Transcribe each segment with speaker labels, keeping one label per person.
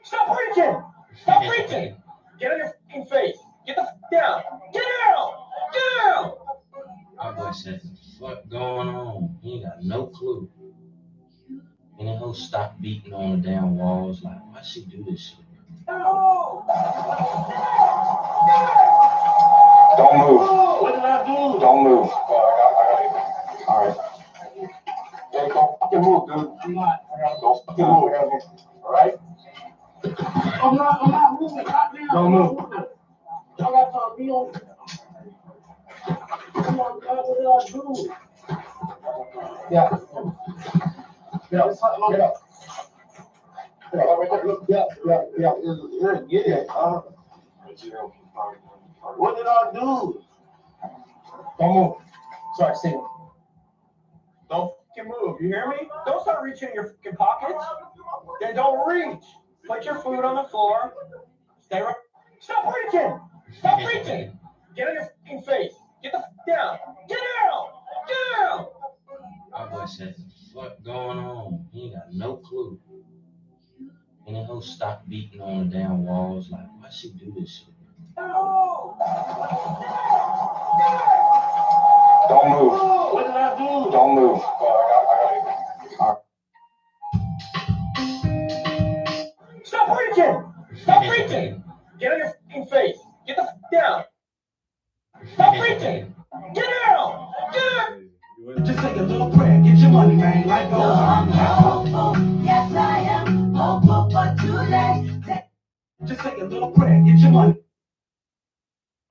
Speaker 1: Stop preaching! Stop preaching! Get on your fucking face! Get the fuck down! Get down! Get down!
Speaker 2: My boy said, "What going on?" He ain't got no clue. And then he'll stop beating on the damn walls. Like, why she do this shit?
Speaker 1: No!
Speaker 3: Don't move.
Speaker 1: What did I do?
Speaker 3: Don't move. All right. Hey, don't fucking move, dude.
Speaker 1: I'm not.
Speaker 3: Don't fucking move. All right?
Speaker 1: I'm not moving.
Speaker 3: Don't move.
Speaker 1: I got to be on. Come on, God, what did I do?
Speaker 3: Yeah. Get up. Get up. Get it.
Speaker 1: What did I do?
Speaker 3: Don't move. Sorry, stay.
Speaker 1: Don't fucking move. You hear me? Don't start reaching in your fucking pockets. Then don't reach. Put your food on the floor. Stay right. Stop reaching. Stop reaching. Get on your fucking face. Get the fuck down. Get down. Get down.
Speaker 2: My boy said, "What going on?" He ain't got no clue. And then he'll stop beating on the damn walls. Like, why she do this shit?
Speaker 1: No.
Speaker 3: Don't move.
Speaker 1: What did I do?
Speaker 3: Don't move.
Speaker 1: Stop reaching. Stop reaching. Get on your fucking face. Get the fuck down. Stop reaching. Get down. Get down.
Speaker 4: Just take a little prayer, get your money, man. Life goes on.
Speaker 5: Yes, I am. Hopeful for today.
Speaker 4: Just take a little prayer, get your money.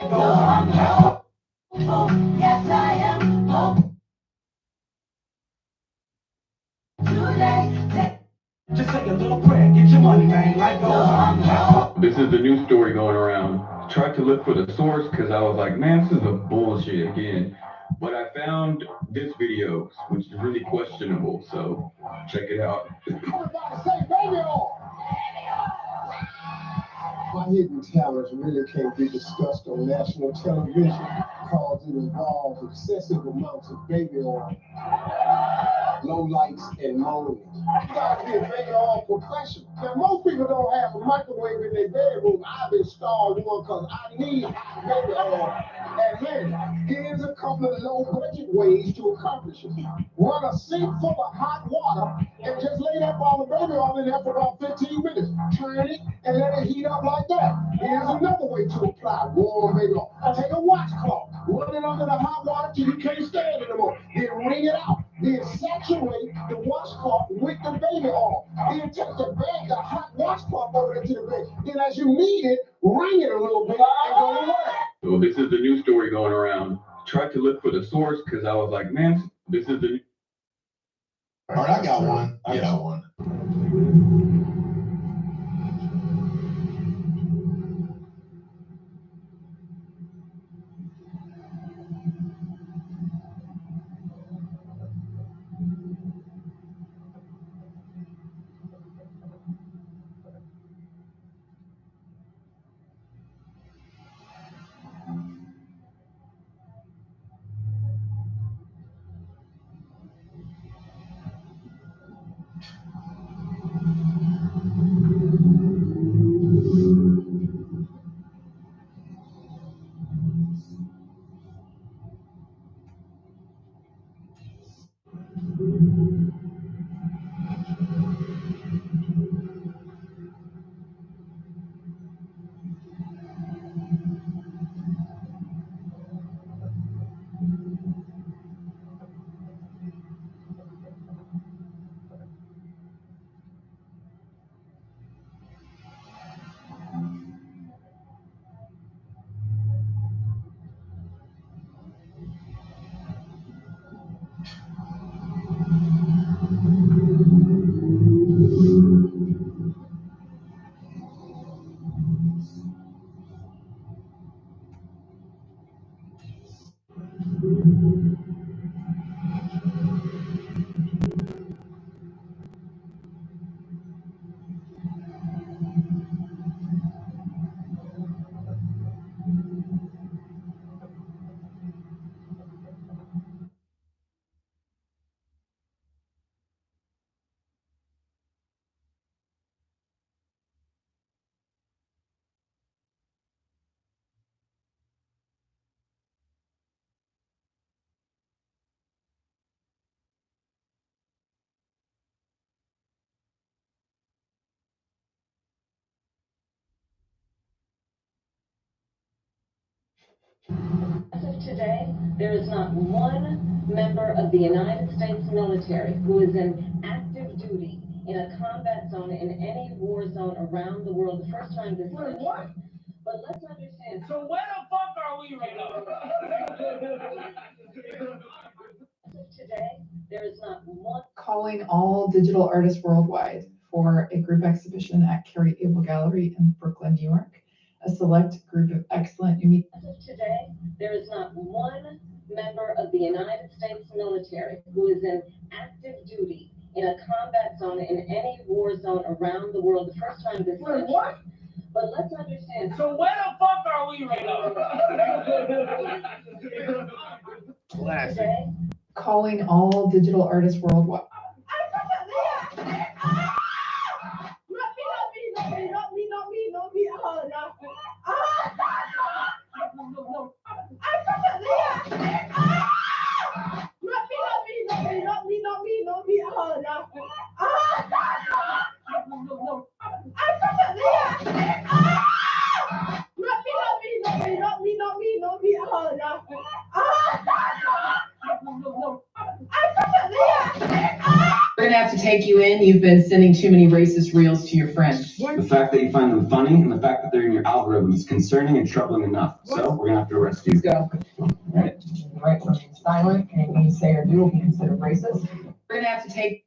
Speaker 4: Goes on.
Speaker 5: Yes, I am. Hopeful today.
Speaker 4: Just take a little prayer, get your money, man. Life goes on.
Speaker 6: This is the news story going around. Tried to look for the source because I was like, man, this is a bullshit again. But I found this video, which is really questionable. So check it out.
Speaker 3: Everybody say baby on. My hidden talents really can't be discussed on national television because it involves excessive amounts of baby oil, low lights, and moaning. You gotta be a baby oil professional. Now, most people don't have a microwave in their bedroom. I've installed one because I need baby oil at hand. Here's a couple of low-budget ways to accomplish it. Run a sink full of hot water and just lay that ball of baby oil in there for about 15 minutes. Turn it and let it heat up like that. Here's another way to apply warm baby oil. Take a washcloth, run it under the hot water till you can't stand it anymore. Then wring it out. Then saturate the washcloth with the baby oil. Then take the bag, the hot washcloth over into the bag. Then as you need it, wring it a little bit and go to work.
Speaker 6: So this is the news story going around. Tried to look for the source because I was like, man, this is the.
Speaker 7: All right, I got one. I got one.
Speaker 8: of today, there is not one member of the United States military who is in active duty in a combat zone in any war zone around the world. The first time this century. But let's understand.
Speaker 4: So where the fuck are we right now?
Speaker 8: Today, there is not one.
Speaker 9: Calling all digital artists worldwide for a group exhibition at Carrie Able Gallery in Brooklyn, New York. A select group of excellent, unique.
Speaker 8: As of today, there is not one member of the United States military who is in active duty in a combat zone in any war zone around the world. The first time this century. But let's understand.
Speaker 4: So where the fuck are we right now?
Speaker 8: Today,
Speaker 9: Calling all digital artists worldwide.
Speaker 10: We're gonna have to take you in. You've been sending too many racist reels to your friends.
Speaker 11: The fact that you find them funny and the fact that they're in your algorithm is concerning and troubling enough. So we're gonna have to arrest you.
Speaker 10: Let's go.
Speaker 11: Right.
Speaker 10: Right from silent, anything you say or do will be considered racist. We're gonna have to take.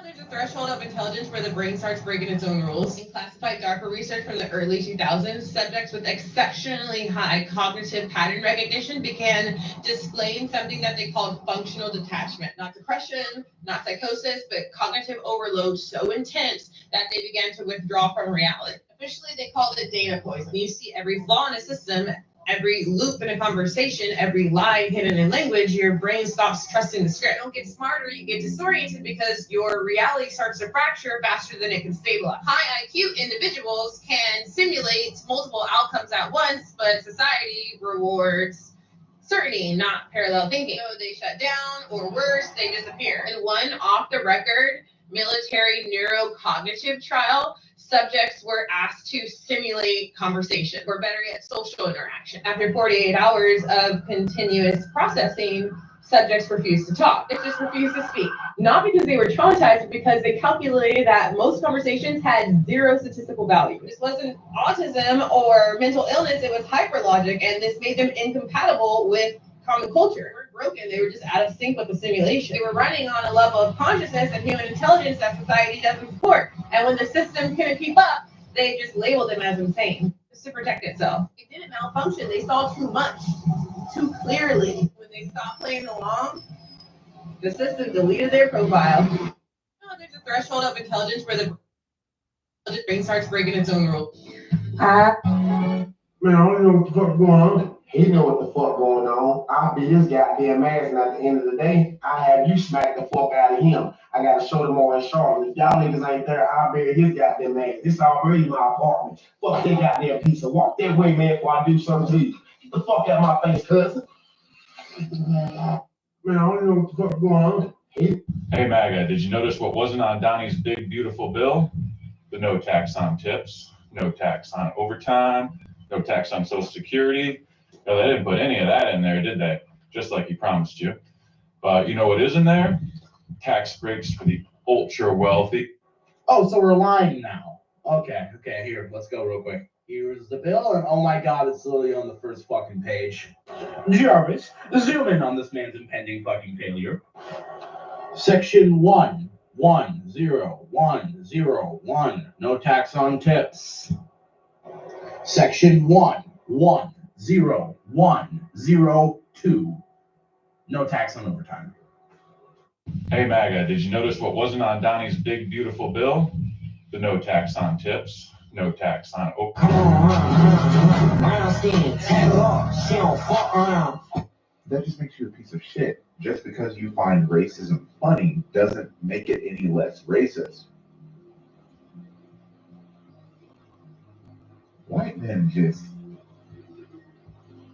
Speaker 12: There's a threshold of intelligence where the brain starts breaking its own rules. In classified DARPA research from the early 2000s, subjects with exceptionally high cognitive pattern recognition began displaying something that they called functional detachment. Not depression, not psychosis, but cognitive overload so intense that they began to withdraw from reality. Officially, they called it data poisoning. You see every flaw in a system, every loop in a conversation, every line hidden in language, your brain stops trusting the script. You don't get smarter, you get disoriented because your reality starts to fracture faster than it can stabilize. High IQ individuals can simulate multiple outcomes at once, but society rewards certainty, not parallel thinking. So they shut down, or worse, they disappear. In one off-the-record military neurocognitive trial, subjects were asked to simulate conversation, or better yet, social interaction. After 48 hours of continuous processing, subjects refused to talk. They just refused to speak. Not because they were traumatized, but because they calculated that most conversations had zero statistical value. This wasn't autism or mental illness, it was hyperlogic, and this made them incompatible with common culture. They weren't broken, they were just out of sync with the simulation. They were running on a level of consciousness and human intelligence that society doesn't support. And when the system couldn't keep up, they just labeled them as insane, just to protect itself. It didn't malfunction, they saw too much, too clearly. When they stopped playing along, the system deleted their profile. There's a threshold of intelligence where the brain starts breaking its own rules.
Speaker 3: Man, I don't know what the fuck going on. He know what the fuck going on. I'll be his goddamn ass, and at the end of the day, I have you smack the fuck out of him. I gotta show them all in Charlotte. If y'all niggas ain't there, I'll bury his goddamn ass. This already my apartment. Fuck that goddamn piece of walk that way, man, before I do something to you. Get the fuck out of my face, cousin. Man, I don't know what the fuck going on.
Speaker 13: Hey MAGA, did you notice what wasn't on Donnie's big beautiful bill? The no tax on tips, no tax on overtime, no tax on Social Security. No, they didn't put any of that in there, did they? Just like he promised you. But you know what is in there? Tax breaks for the ultra wealthy.
Speaker 14: Oh, so we're lying now. Okay, here, let's go real quick. Here's the bill, and oh my god, it's literally on the first fucking page. Jarvis, zoom in on this man's impending fucking failure. Section 11001, no tax on tips. Section 1100102, No tax on overtime.
Speaker 13: Hey MAGA, did you notice what wasn't on Donnie's big beautiful bill? The no tax on tips, no tax on
Speaker 7: That just makes you a piece of shit. Just because you find racism funny doesn't make it any less racist. White men just,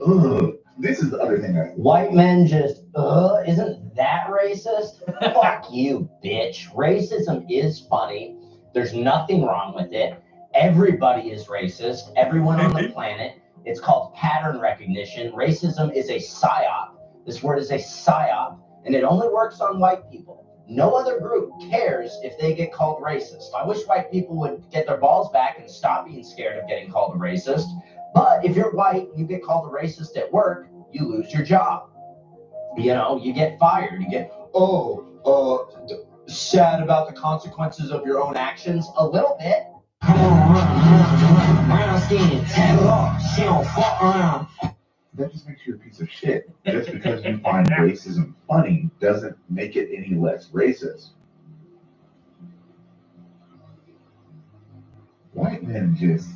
Speaker 7: ugh. This is the other thing.
Speaker 15: White men just, isn't that racist? Fuck you, bitch. Racism is funny. There's nothing wrong with it. Everybody is racist. Everyone on the planet. It's called pattern recognition. Racism is a psyop. This word is a psyop, and it only works on white people. No other group cares if they get called racist. I wish white people would get their balls back and stop being scared of getting called a racist. But if you're white and you get called a racist at work, you lose your job. You know, you get fired. You get, sad about the consequences of your own actions? A little bit.
Speaker 7: That just makes you a piece of shit. Just because you find racism funny doesn't make it any less racist. White men just.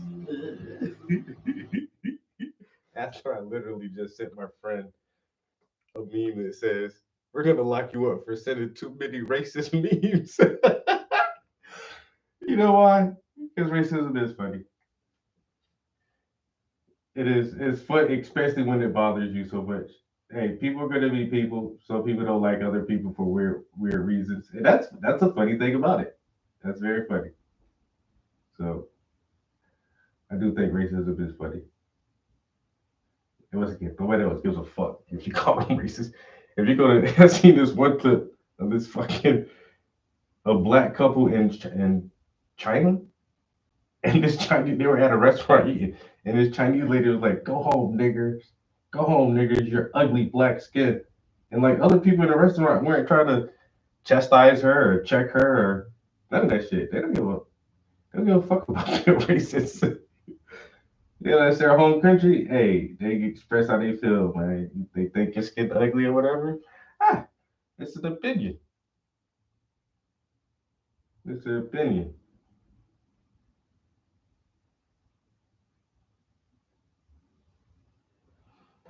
Speaker 16: After I literally just sent my friend a meme that says, "We're gonna lock you up for sending too many racist memes." You know why? Because racism is funny. It's fun, especially when it bothers you so much. Hey, people are gonna be people. Some people don't like other people for weird reasons. And that's a funny thing about it. That's very funny. So I do think racism is funny. And once again, nobody else gives a fuck if you call them racist. If you go to, I've seen this one clip of this fucking a black couple in China, and this Chinese, they were at a restaurant eating, and this Chinese lady was like, "Go home, niggers. Go home, niggers. Your ugly black skin." And like other people in the restaurant weren't trying to chastise her or check her or none of that shit. They don't give a fuck about their racism. Yeah, that's their home country. Hey, they express how they feel, man. They think your skin ugly or whatever. It's an opinion. It's an opinion.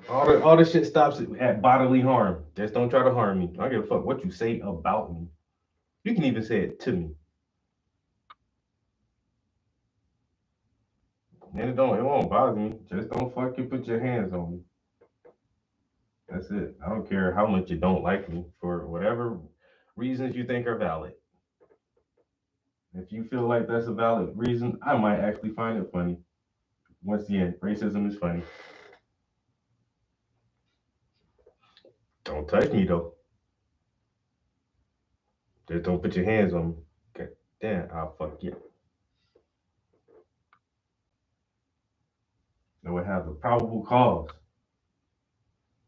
Speaker 16: All the shit stops at bodily harm. Just don't try to harm me. I don't give a fuck what you say about me. You can even say it to me. And it won't bother me. Just don't fucking put your hands on me. That's it. I don't care how much you don't like me for whatever reasons you think are valid. If you feel like that's a valid reason, I might actually find it funny. Once again, racism is funny. Don't touch me though. Just don't put your hands on me. Okay. Damn, I'll fuck you. It would have the probable cause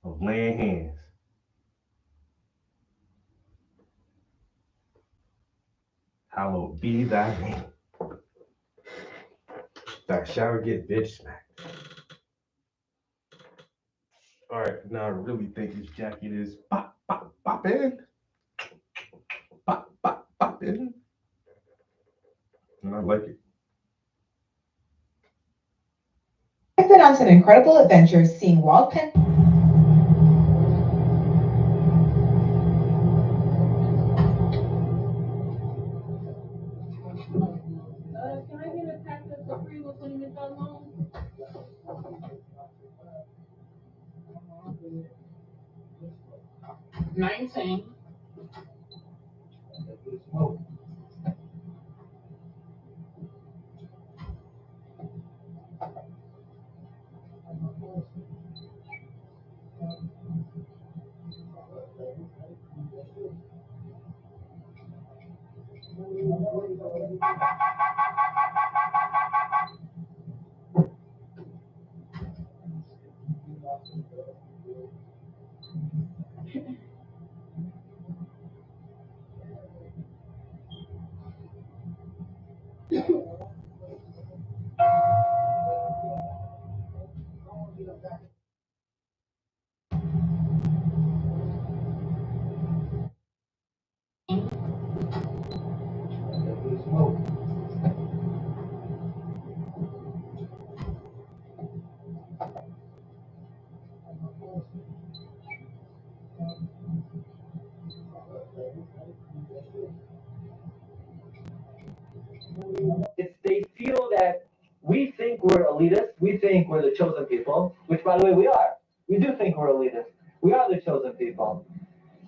Speaker 16: of laying hands. Hallowed be thy name. Thou shalt get bitch smacked. All right, now I really think this jacket is pop, pop, pop in. Pop, pop, pop in. And I like it.
Speaker 10: I've been on some incredible adventures seeing wild pen.
Speaker 8: Can I get a pack of Capri with lemon on? 19.
Speaker 1: They feel that we think we're elitist, we think we're the chosen people, which by the way we are. We do think we're elitist. We are the chosen people.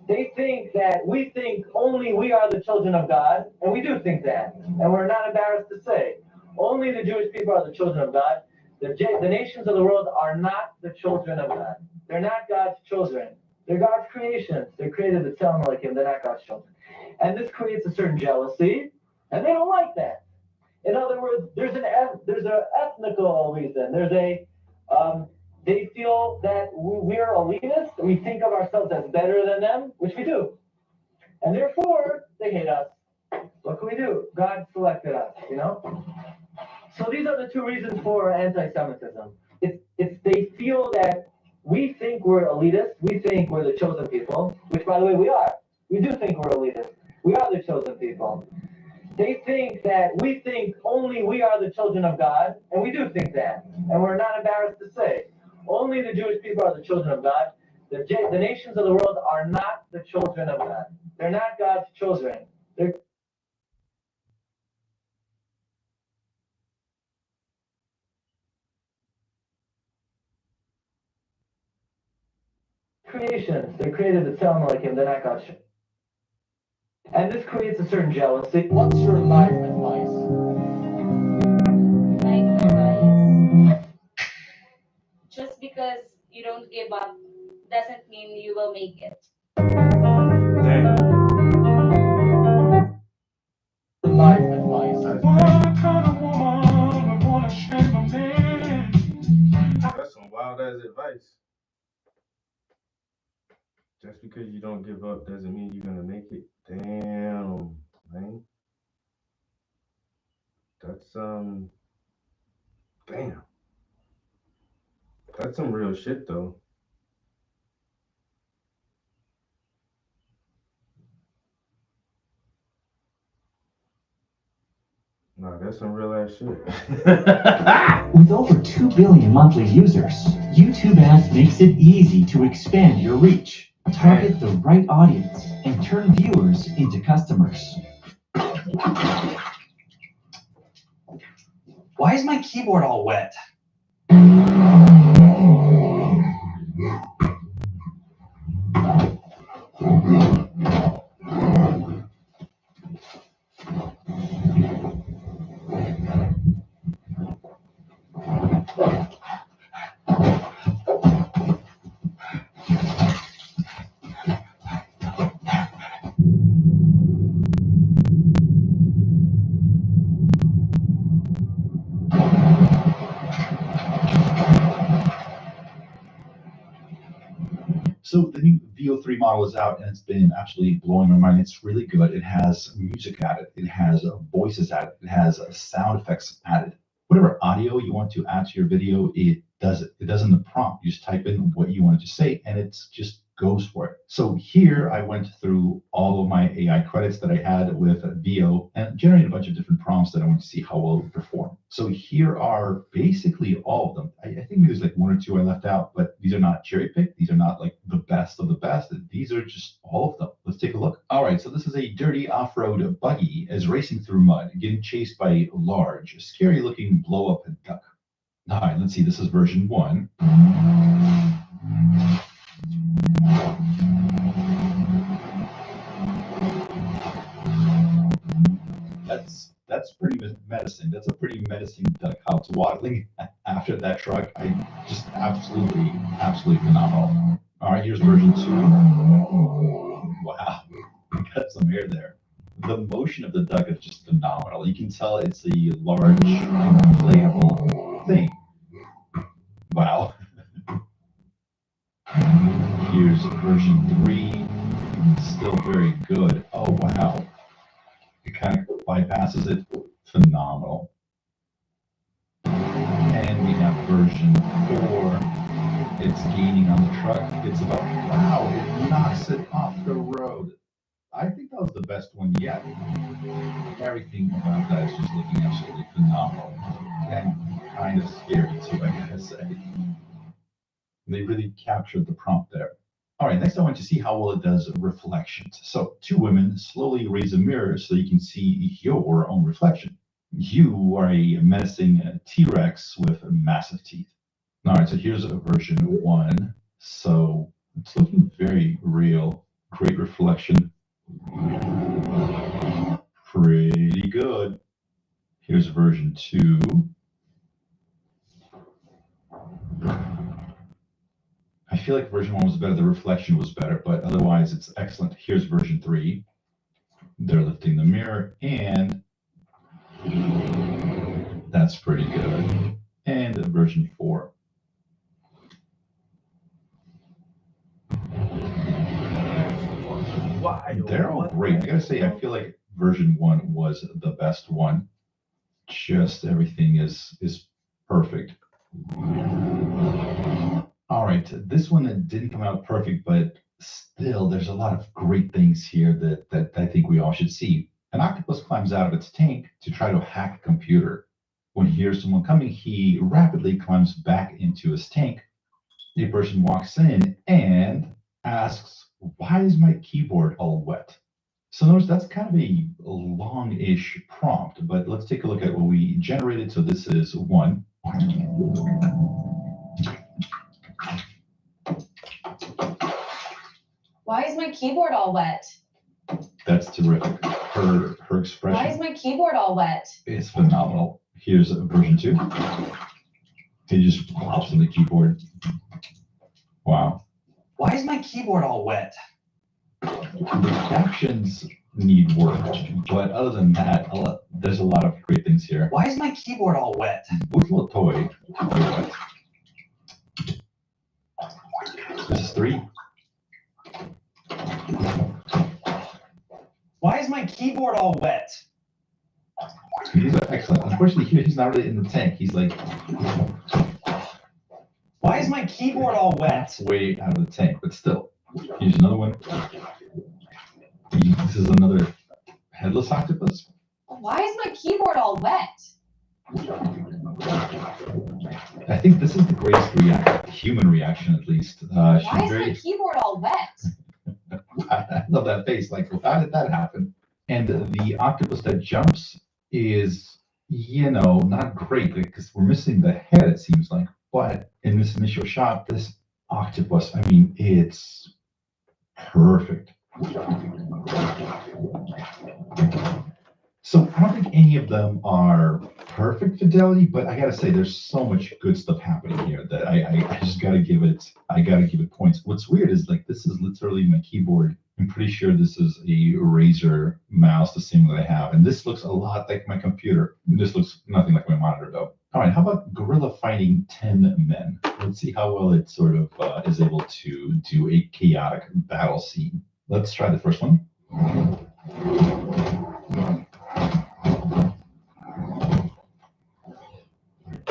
Speaker 1: They think that we think only we are the children of God, and we do think that. And we're not embarrassed to say, only the Jewish people are the children of God. The nations of the world are not the children of God. They're not God's children. They're God's creations. They're created to tell them like him. They're not God's children. And this creates a certain jealousy, and they don't like that. In other words, there's an ethnical reason. They feel that we're elitist. We think of ourselves as better than them, which we do. And therefore, they hate us. What can we do? God selected us, you know? So these are the two reasons for anti-Semitism. They feel that we think we're elitist. We think we're the chosen people, which by the way we are. We do think we're elitist. We are the chosen people. They think that we think only we are the children of God, and we do think that. And we're not embarrassed to say, only the Jewish people are the children of God. The nations of the world are not the children of God. They're not God's children. They're creations. They're created to tell them like him. They're not God's children. And this creates a certain jealousy. What's your life advice?
Speaker 17: Life advice. Just because you don't give up doesn't mean you will make it.
Speaker 14: Life advice.
Speaker 16: That's some wild ass advice. Just because you don't give up doesn't mean you're gonna make it. Damn, man. That's damn. That's some real shit though. Nah, that's some real ass shit.
Speaker 18: With over 2 billion monthly users, YouTube Ads makes it easy to expand your reach. Target the right audience and turn viewers into customers.
Speaker 4: Why is my keyboard all wet?
Speaker 7: So the new VO3 model is out and it's been absolutely blowing my mind. It's really good. It has music added. It has voices added. It has sound effects added. Whatever audio you want to add to your video, it does it. It does in the prompt. You just type in what you want to say and it just goes for it. So here I went through all of my AI credits that I had with VO and generated a bunch of different prompts that I want to see how well it would perform. So here are basically all of them. I think maybe there's like one or two I left out, but these are not cherry picked. These are not like the best of the best. These are just all of them. Let's take a look. All right, so this is a dirty off-road buggy is racing through mud, getting chased by a large, scary looking blow up duck. All right, let's see, this is version 1. That's pretty menacing. That's a pretty menacing duck. How it's waddling after that truck. I just absolutely phenomenal. All right, here's version 2. Wow, got some hair there. The motion of the duck is just phenomenal. You can tell it's a large, inflatable thing. Wow. Here's version 3. Still very good. Oh, wow. It kind of bypasses it. Phenomenal. And we have version 4. It's gaining on the truck. It's about, wow, it knocks it off the road. I think that was the best one yet. Everything about that is just looking absolutely phenomenal. And kind of scary too, I gotta say. They really captured the prompt there. All right, next I want to see how well it does reflections. So 2 women slowly raise a mirror so you can see your own reflection. You are a menacing T-Rex with massive teeth. All right, so here's a version 1. So it's looking very real. Great reflection. Pretty good. Here's version 2. I feel like version 1 was better. The reflection was better, but otherwise it's excellent. Here's version 3. They're lifting the mirror, and that's pretty good. And version 4. They're all great. I gotta say, I feel like version 1 was the best one. Just everything is perfect. All right, this one that didn't come out perfect, but still, there's a lot of great things here that I think we all should see. An octopus climbs out of its tank to try to hack a computer. When he hears someone coming, he rapidly climbs back into his tank. A person walks in and asks, "Why is my keyboard all wet?" So notice that's kind of a long-ish prompt, but let's take a look at what we generated. So this is 1.
Speaker 19: Why is my keyboard all wet?
Speaker 7: That's terrific. Her expression.
Speaker 19: Why is my keyboard all wet?
Speaker 7: It's phenomenal. Here's version 2. He just pops on the keyboard. Wow.
Speaker 14: Why is my keyboard all wet?
Speaker 7: The captions need work, but other than that, there's a lot of great things here.
Speaker 14: Why is my keyboard all wet?
Speaker 7: With little toy. This is 3.
Speaker 14: Why is my keyboard all wet?
Speaker 7: These are excellent. Unfortunately, he's not really in the tank. He's like,
Speaker 14: why is my keyboard all wet?
Speaker 7: That's way out of the tank, but still. Here's another one. This is another headless octopus.
Speaker 19: Why is my keyboard all wet?
Speaker 7: I think this is the greatest human reaction, at least.
Speaker 19: Why is my keyboard all wet?
Speaker 7: I love that face. Like, how did that happen? And the octopus that jumps is, not great because we're missing the head, it seems like. But in this initial shot, this octopus, I mean, it's perfect. So I don't think any of them are perfect fidelity, but I gotta say there's so much good stuff happening here that I just gotta give it points. What's weird is like this is literally my keyboard. I'm pretty sure this is a Razer mouse, the same that I have, and this looks a lot like my computer. This looks nothing like my monitor though. All right, how about gorilla fighting 10 men? Let's see how well it sort of is able to do a chaotic battle scene. Let's try the first one.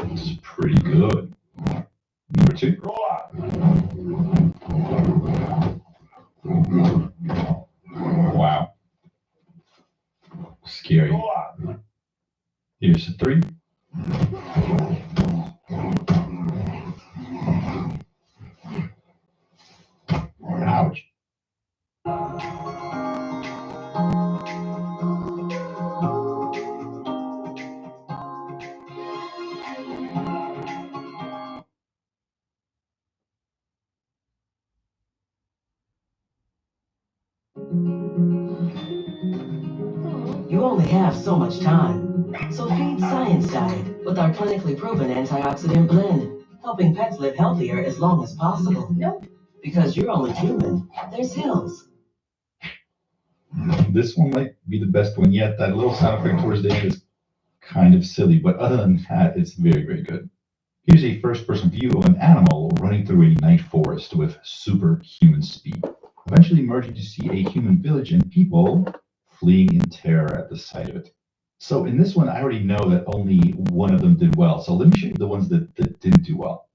Speaker 7: This is pretty good. Number 2. Wow. Scary. Here's a 3. Ouch.
Speaker 20: You only have so much time, so feed Science Diet with our clinically proven antioxidant blend, helping pets live healthier as long as possible. Nope. Because you're only human, there's Hills.
Speaker 7: This one might be the best one yet. That little sound effect towards the end is kind of silly, but other than that, it's very, very good. Here's a first-person view of an animal running through a night forest with superhuman speed, eventually merging to see a human village and people fleeing in terror at the sight of it. So in this one, I already know that only one of them did well. So let me show you the ones that didn't do well.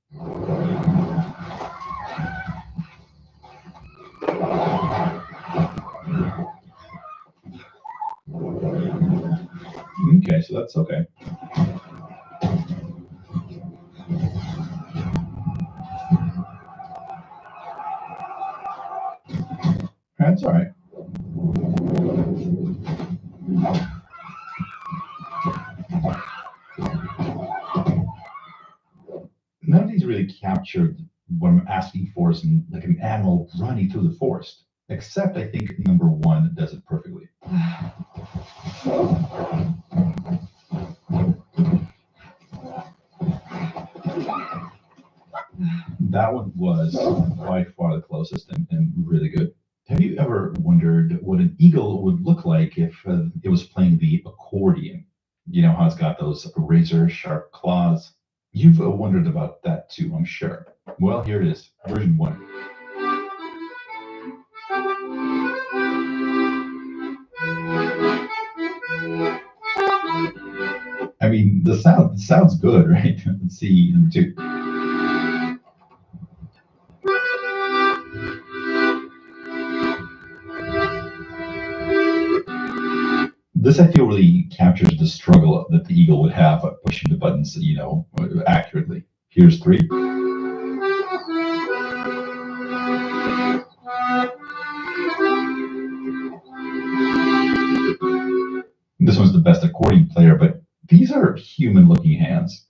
Speaker 7: Okay, so that's okay. That's all right. None of these really captured what I'm asking for is like an animal running through the forest. Except I think number one does it perfectly. That one was by far the closest and really good. Have you ever wondered what an eagle would look like if it was playing the accordion? You know how it's got those razor sharp claws? You've wondered about that too, I'm sure. Well, here it is, version 1. I mean, the sounds good, right? Let's see, number 2. This, I feel, really captures the struggle that the eagle would have at pushing the buttons, you know, accurately. Here's 3. This one's the best accordion player, but these are human-looking hands.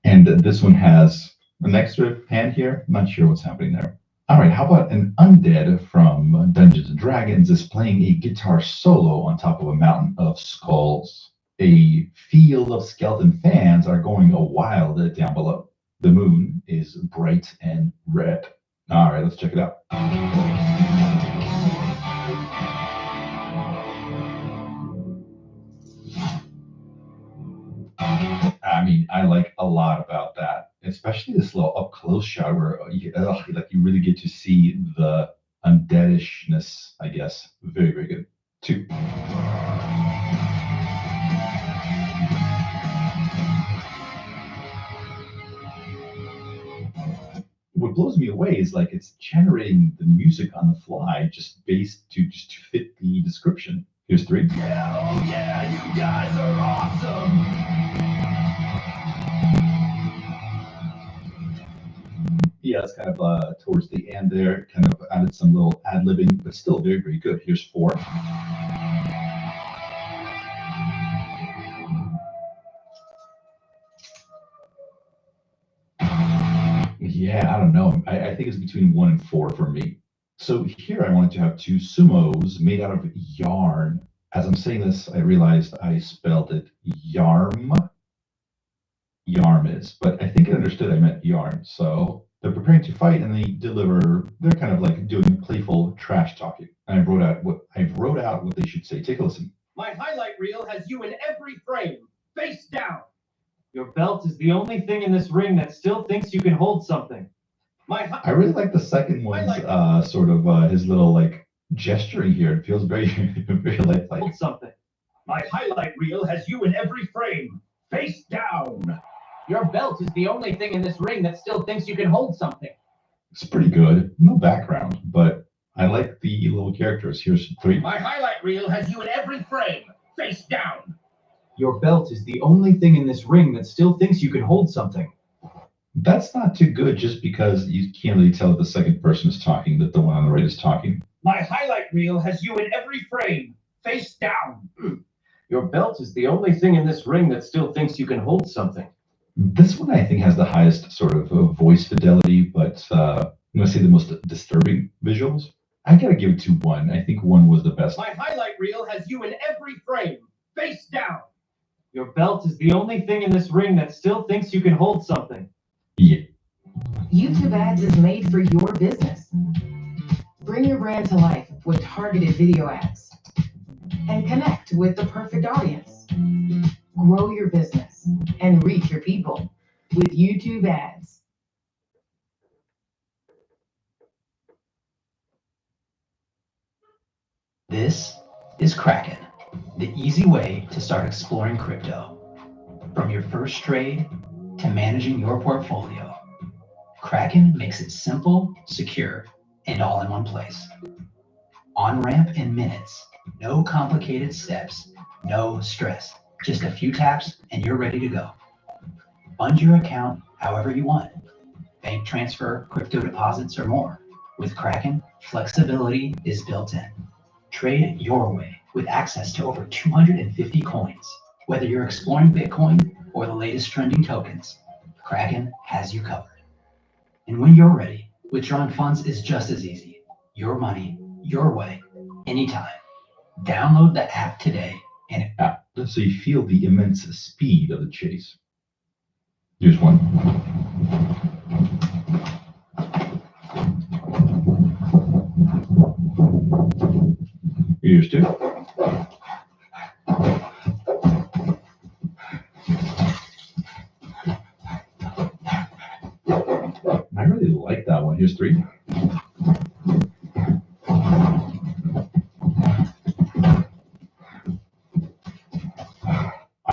Speaker 7: And this one has an extra hand here. I'm not sure what's happening there. All right, how about an undead from Dungeons and Dragons is playing a guitar solo on top of a mountain of skulls. A field of skeleton fans are going wild down below. The moon is bright and red. All right, let's check it out. I mean, I like a lot about that, especially this little up close shot where you really get to see the undeadishness, I guess. Very, very good. 2. What blows me away is like it's generating the music on the fly just based to fit the description. Here's 3.
Speaker 4: Yeah, oh yeah, you guys are awesome.
Speaker 7: Yeah, it's kind of towards the end there, kind of added some little ad-libbing, but still very, very good. Here's 4. Yeah, I don't know. I think it's between 1 and 4 for me. So here I wanted to have 2 sumos made out of yarn. As I'm saying this, I realized I spelled it yarm. Yarm is, but I think I understood I meant yarn. So they're preparing to fight and they deliver, they're kind of like doing playful trash talking. And I wrote out what they should say. Take a listen.
Speaker 4: My highlight reel has you in every frame, face down.
Speaker 21: Your belt is the only thing in this ring that still thinks you can hold something.
Speaker 7: I really like the second one's sort of his little like gesturing here. It feels very, very lifelike.
Speaker 21: Hold something.
Speaker 4: My highlight reel has you in every frame, face down.
Speaker 21: Your belt is the only thing in this ring that still thinks you can hold something.
Speaker 7: It's pretty good. No background, but I like the little characters. Here's 3.
Speaker 4: My highlight reel has you in every frame, face down.
Speaker 21: Your belt is the only thing in this ring that still thinks you can hold something.
Speaker 7: That's not too good just because you can't really tell if the second person is talking, that the one on the right is talking.
Speaker 4: My highlight reel has you in every frame, face down.
Speaker 21: Your belt is the only thing in this ring that still thinks you can hold something.
Speaker 7: This one I think has the highest sort of voice fidelity, but I'm going to say the most disturbing visuals. I got to give it to 1. I think 1 was the best.
Speaker 4: My highlight reel has you in every frame, face down.
Speaker 21: Your belt is the only thing in this ring that still thinks you can hold something.
Speaker 7: Yeah.
Speaker 10: YouTube ads is made for your business. Bring your brand to life with targeted video ads and connect with the perfect audience. Grow your business and reach your people with YouTube ads.
Speaker 22: This is Kraken, the easy way to start exploring crypto. From your first trade to managing your portfolio, Kraken makes it simple, secure, and all in one place. On-ramp in minutes, no complicated steps, no stress. Just a few taps and you're ready to go. Fund your account however you want. Bank transfer, crypto deposits, or more. With Kraken, flexibility is built in. Trade your way with access to over 250 coins. Whether you're exploring Bitcoin or the latest trending tokens, Kraken has you covered. And when you're ready, withdrawing funds is just as easy. Your money, your way, anytime. Download the app today and
Speaker 7: so you feel the immense speed of the chase. Here's one. Here's two. I really like that one. Here's three.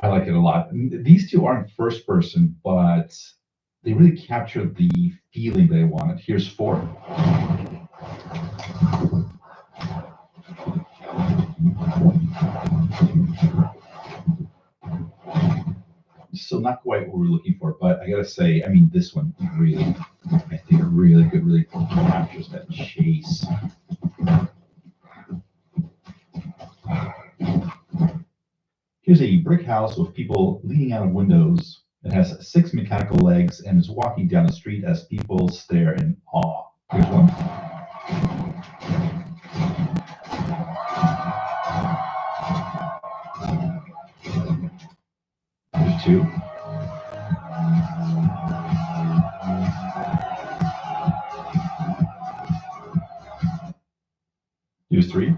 Speaker 7: I like it a lot. These two aren't first person, but they really captured the feeling they wanted. Here's four. Still not quite what we're looking for, but I gotta say, I mean, this one really, I think, really good, really captures that chase. Here's a brick house with people leaning out of windows. It has 6 mechanical legs and is walking down the street as people stare in awe. Here's one. Here's two. Here's three.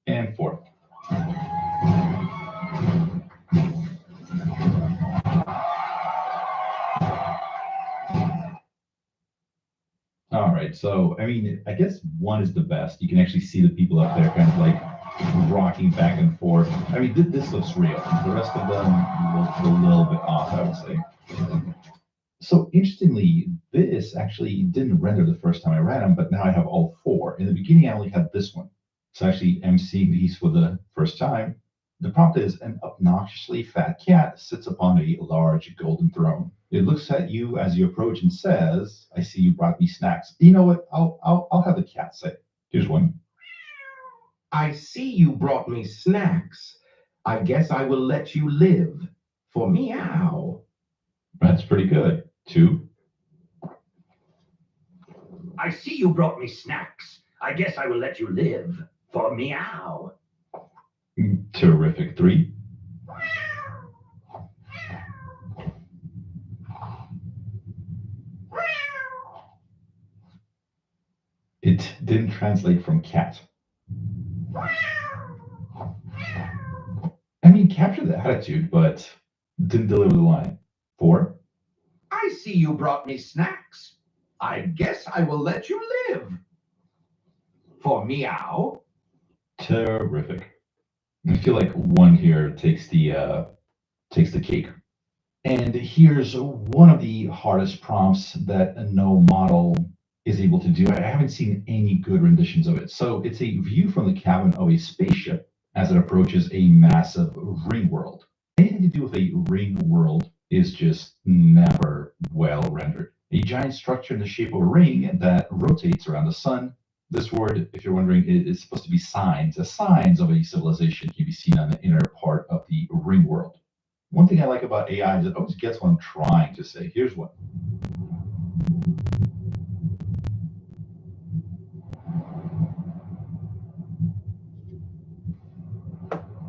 Speaker 7: And four. All right, so I mean, I guess one is the best. You can actually see the people up there kind of like rocking back and forth. I mean, this looks real. The rest of them look a little bit off, I would say. So interestingly, this actually didn't render the first time I ran them, but now I have all four. In the beginning, I only had this one. So actually, I'm seeing these for the first time. The prompt is: an obnoxiously fat cat sits upon a large golden throne. It looks at you as you approach and says, "I see you brought me snacks." You know what? I'll have the cat say. Here's one.
Speaker 2: I see you brought me snacks. I guess I will let you live. For meow.
Speaker 7: That's pretty good. Two.
Speaker 2: I see you brought me snacks. I guess I will let you live. For meow.
Speaker 7: Terrific. Three. It didn't translate from cat. I mean, captured the attitude, but didn't deliver the line. Four.
Speaker 2: I see you brought me snacks. I guess I will let you live. For meow.
Speaker 7: Terrific. I feel like one here takes the cake. And here's one of the hardest prompts that no model is able to do. I haven't seen any good renditions of it. So it's a view from the cabin of a spaceship as it approaches a massive ring world. Anything to do with a ring world is just never well rendered. A giant structure in the shape of a ring that rotates around the sun. This word, if you're wondering, is supposed to be signs. The signs of a civilization can be seen on the inner part of the ring world. One thing I like about AI is it always gets what I'm trying to say. Here's one.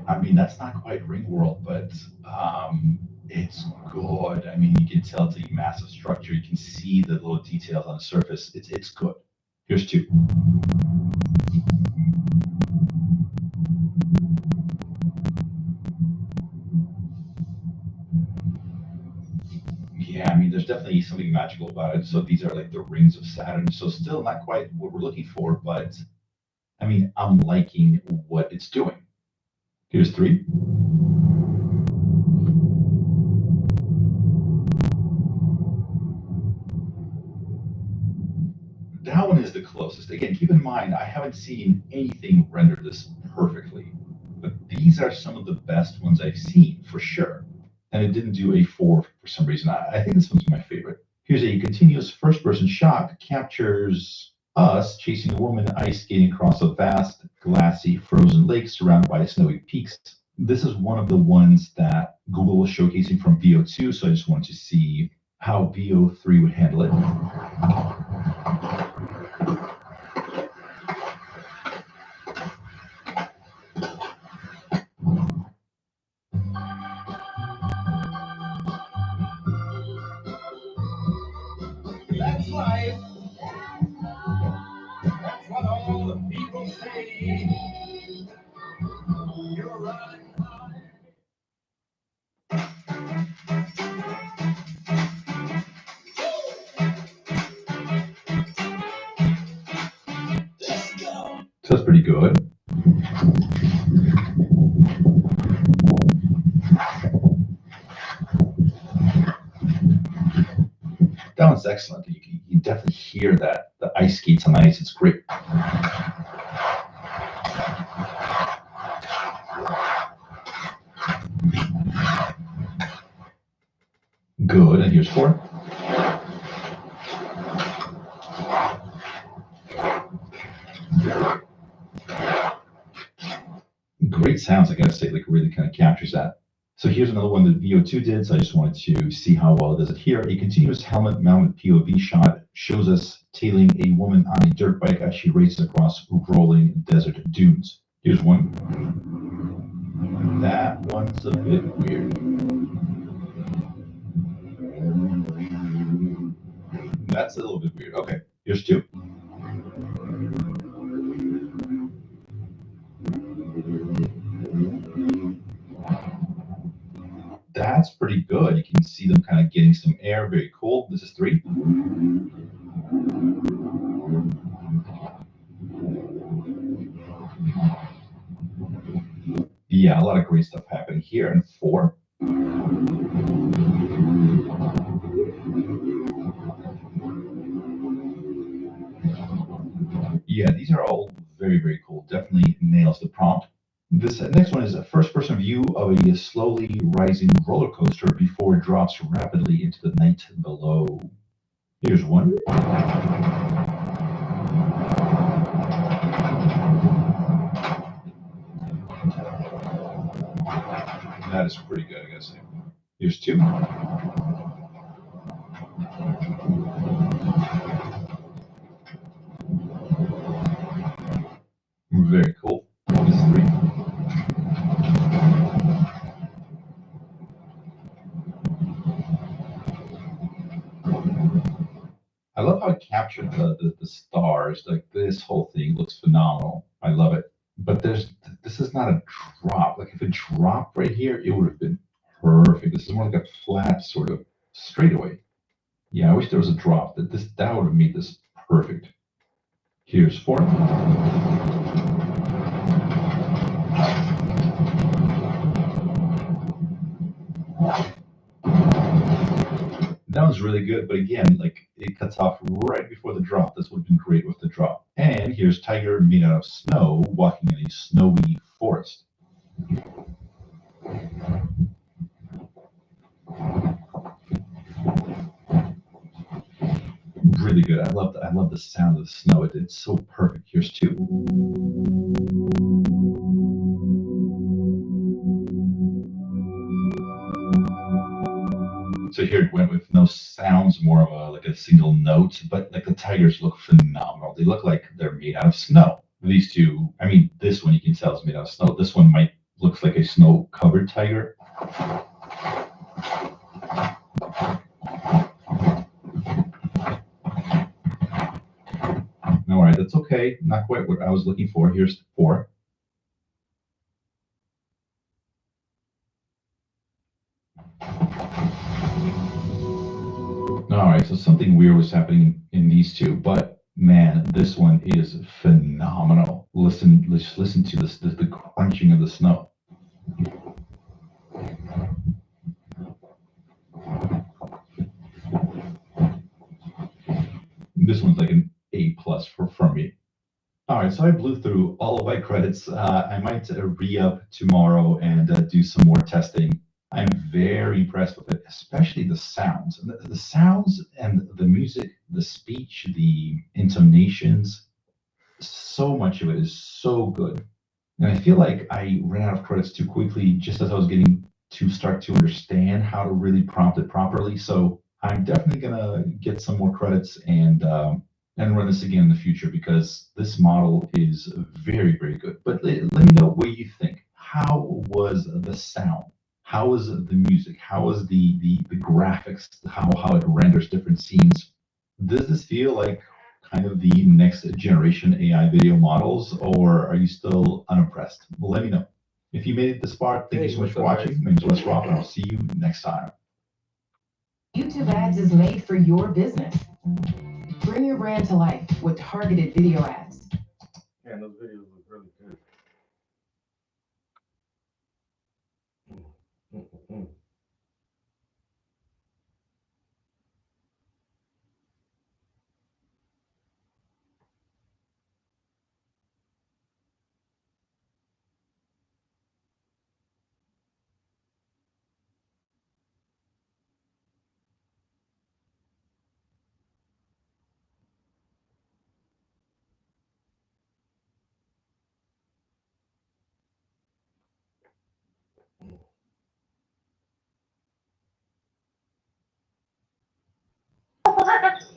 Speaker 7: I mean, that's not quite ring world, but it's good. I mean, you can tell it's a massive structure. You can see the little details on the surface. It's good. Here's two. Yeah, I mean, there's definitely something magical about it. So these are like the rings of Saturn. So still not quite what we're looking for, but I mean, I'm liking what it's doing. Here's three. is the closest. Again, keep in mind, I haven't seen anything render this perfectly, but these are some of the best ones I've seen for sure. And it didn't do a 4 for some reason. I think this one's my favorite. Here's a continuous first-person shot that captures us chasing a woman ice skating across a vast, glassy, frozen lake surrounded by snowy peaks. This is one of the ones that Google was showcasing from VO2, so I just wanted to see how VO3 would handle it.
Speaker 4: That's life. That's what all the people say. You're right.
Speaker 7: So that's pretty good. That one's excellent. You definitely hear that the ice skates on ice. It's great. Good. And here's 4. Great sounds, I gotta say, like really kind of captures that. So here's another one that VO2 did, so I just wanted to see how well it does it here. A continuous helmet-mounted POV shot shows us tailing a woman on a dirt bike as she races across rolling desert dunes. Here's one. That one's a bit weird. That's a little bit weird. Okay, here's 2. That's pretty good. You can see them kind of getting some air. Very cool. This is 3. Yeah, a lot of great stuff happening here. And 4. Yeah, these are all very, very cool. Definitely nails the prompt. This next one is a first-person view of a slowly rising roller coaster before it drops rapidly into the night below. Here's one. That is pretty good, I gotta say. Here's 2. Very cool. This is 3. I love how it captured the stars. Like this whole thing looks phenomenal. I love it. But this is not a drop. Like if it dropped right here, it would have been perfect. This is more like a flat sort of straightaway. Yeah, I wish there was a drop. That would have made this perfect. Here's 4. That was really good, but again, like it cuts off right before the drop. This would have been great with the drop. And here's Tiger made out of snow walking in a snowy forest. Really good. I love the sound of the snow. It's so perfect. Here's 2. So here it went with no sounds, more of like a single note, but like the tigers look phenomenal. They look like they're made out of snow. These 2, I mean, this one you can tell is made out of snow. This one looks like a snow-covered tiger. All right, that's okay. Not quite what I was looking for. Here's 4. All right, so something weird was happening in these 2, but man, this one is phenomenal. Listen to this, the crunching of the snow. This one's like A+ for me. All right, so I blew through all of my credits. I might re-up tomorrow and do some more testing. I'm very impressed with it, especially the sounds. The sounds and the music, the speech, the intonations, so much of it is so good. And I feel like I ran out of credits too quickly just as I was getting to start to understand how to really prompt it properly. So I'm definitely going to get some more credits and run this again in the future because this model is very, very good. But let me know what you think. How was the sound? How was the music? How was the graphics? How it renders different scenes? Does this feel like kind of the next generation AI video models, or are you still unimpressed? Well, let me know. If you made it this far, thank you so much for watching. My name is Wes Roth, and I'll see you next time.
Speaker 10: YouTube Ads is made for your business. Bring your brand to life with targeted video ads.
Speaker 16: Yeah, those videos look really good.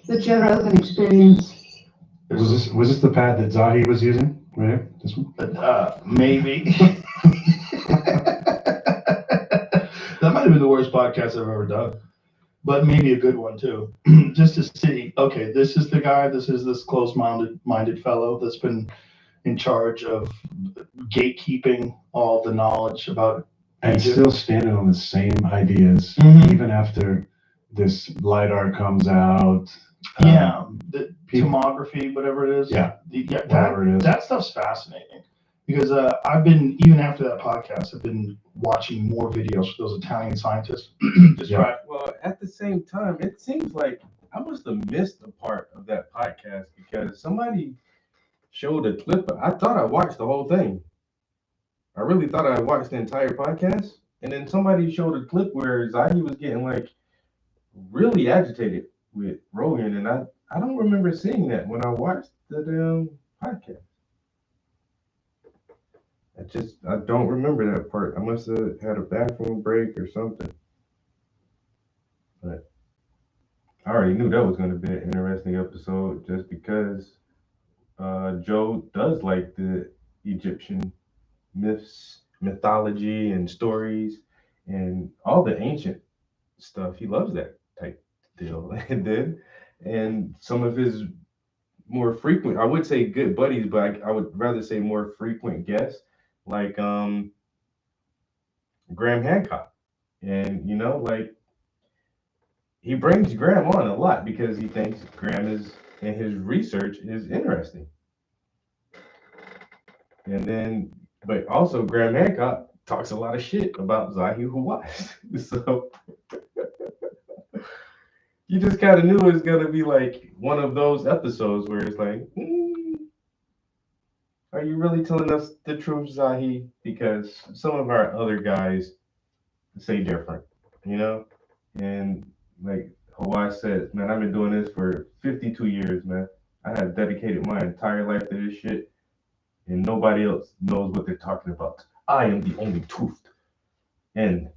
Speaker 5: That you have relevant experience.
Speaker 6: Was this the pad that Zahi was using? Right here? This one?
Speaker 23: Maybe. That might have been the worst podcast I've ever done, but maybe a good one too. Just to see, okay, this is the guy, this is this closed-minded fellow that's been in charge of gatekeeping all the knowledge about
Speaker 6: And
Speaker 23: Egypt.
Speaker 6: still standing on the same ideas, even after this LiDAR comes out.
Speaker 23: Yeah, the tomography, whatever it is.
Speaker 6: Yeah,
Speaker 23: whatever it is. That stuff's fascinating because I've been, even after that podcast, I've been watching more videos for those Italian scientists.
Speaker 16: Well, at the same time, it seems like I must have missed a part of that podcast because somebody showed a clip. I thought I watched the whole thing. I really thought I watched the entire podcast. And then somebody showed a clip where Zahi was getting like really agitated with Rogan. And I don't remember seeing that when I watched the damn podcast. I don't remember that part. I must have had a bathroom break or something. But I already knew that was going to be an interesting episode just because Joe does like the Egyptian myths, mythology, and stories, and all the ancient stuff. He loves that type deal. And some of his more frequent, I would say good buddies, but I would rather say more frequent guests, like Graham Hancock. And, you know, like, he brings Graham on a lot because he thinks Graham is, and his research is interesting. And then, but also Graham Hancock talks a lot of shit about Zahi Hawass. So you just kind of knew it was going to be like one of those episodes where it's like, are you really telling us the truth, Zahi? Because some of our other guys say different, you know? And like Hawass said, man, I've been doing this for 52 years, man. I have dedicated my entire life to this shit, and nobody else knows what they're talking about. I am the only truth in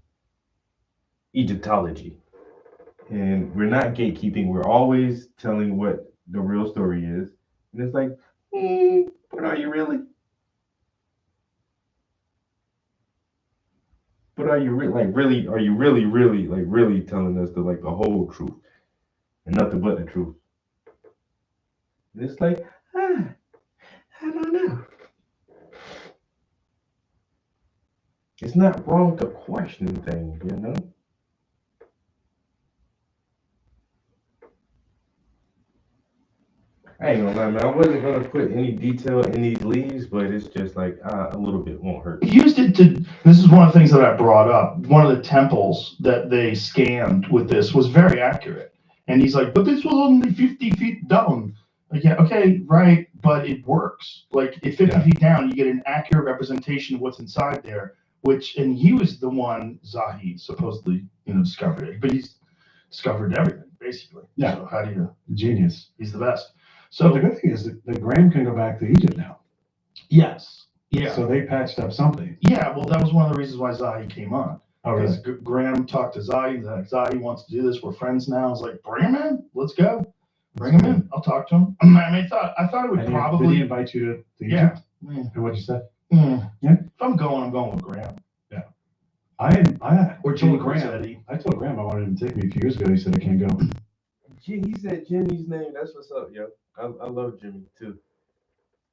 Speaker 16: Egyptology. And we're not gatekeeping. We're always telling what the real story is. And it's like, but are you really? But are you are you really telling us the whole truth and nothing but the truth? And it's like, I don't know. It's not wrong to question things, you know? I ain't gonna lie, man. I wasn't gonna put any detail in these leaves, but it's just like a little bit won't hurt.
Speaker 23: He used it to, this is one of the things that I brought up. One of the temples that they scanned with this was very accurate. And he's like, but this was only 50 feet down. Like, yeah, okay, right, but it works. Like at 50 feet down, you get an accurate representation of what's inside there. And he was the one Zahi supposedly, discovered it. But he's discovered everything basically.
Speaker 6: Yeah.
Speaker 23: So how do you?
Speaker 6: Genius.
Speaker 23: He's the best.
Speaker 6: So
Speaker 23: So
Speaker 6: the good thing is that Graham can go back to Egypt now.
Speaker 23: yes, yeah.
Speaker 6: So they patched up something.
Speaker 23: Yeah, well, that was one of the reasons why Zahi came on.
Speaker 6: Oh, really?
Speaker 23: Because Graham talked to Zahi. Zahi wants to do this. We're friends now. I was like, bring him in. Let's go. Bring him in. I'll talk to him. I mean, I thought it would
Speaker 6: And
Speaker 23: probably.
Speaker 6: did he invite you to
Speaker 23: Yeah.
Speaker 6: Egypt? And what'd you say?
Speaker 23: Yeah.
Speaker 6: Yeah.
Speaker 23: If I'm going with Graham.
Speaker 6: Yeah. I
Speaker 23: Or
Speaker 6: told
Speaker 23: Jimmy
Speaker 6: Graham.
Speaker 23: Rossetti.
Speaker 6: I told Graham I wanted him to take me a few years ago. He said I can't go.
Speaker 16: He said Jimmy's name. That's what's up, yo. I love Jimmy too.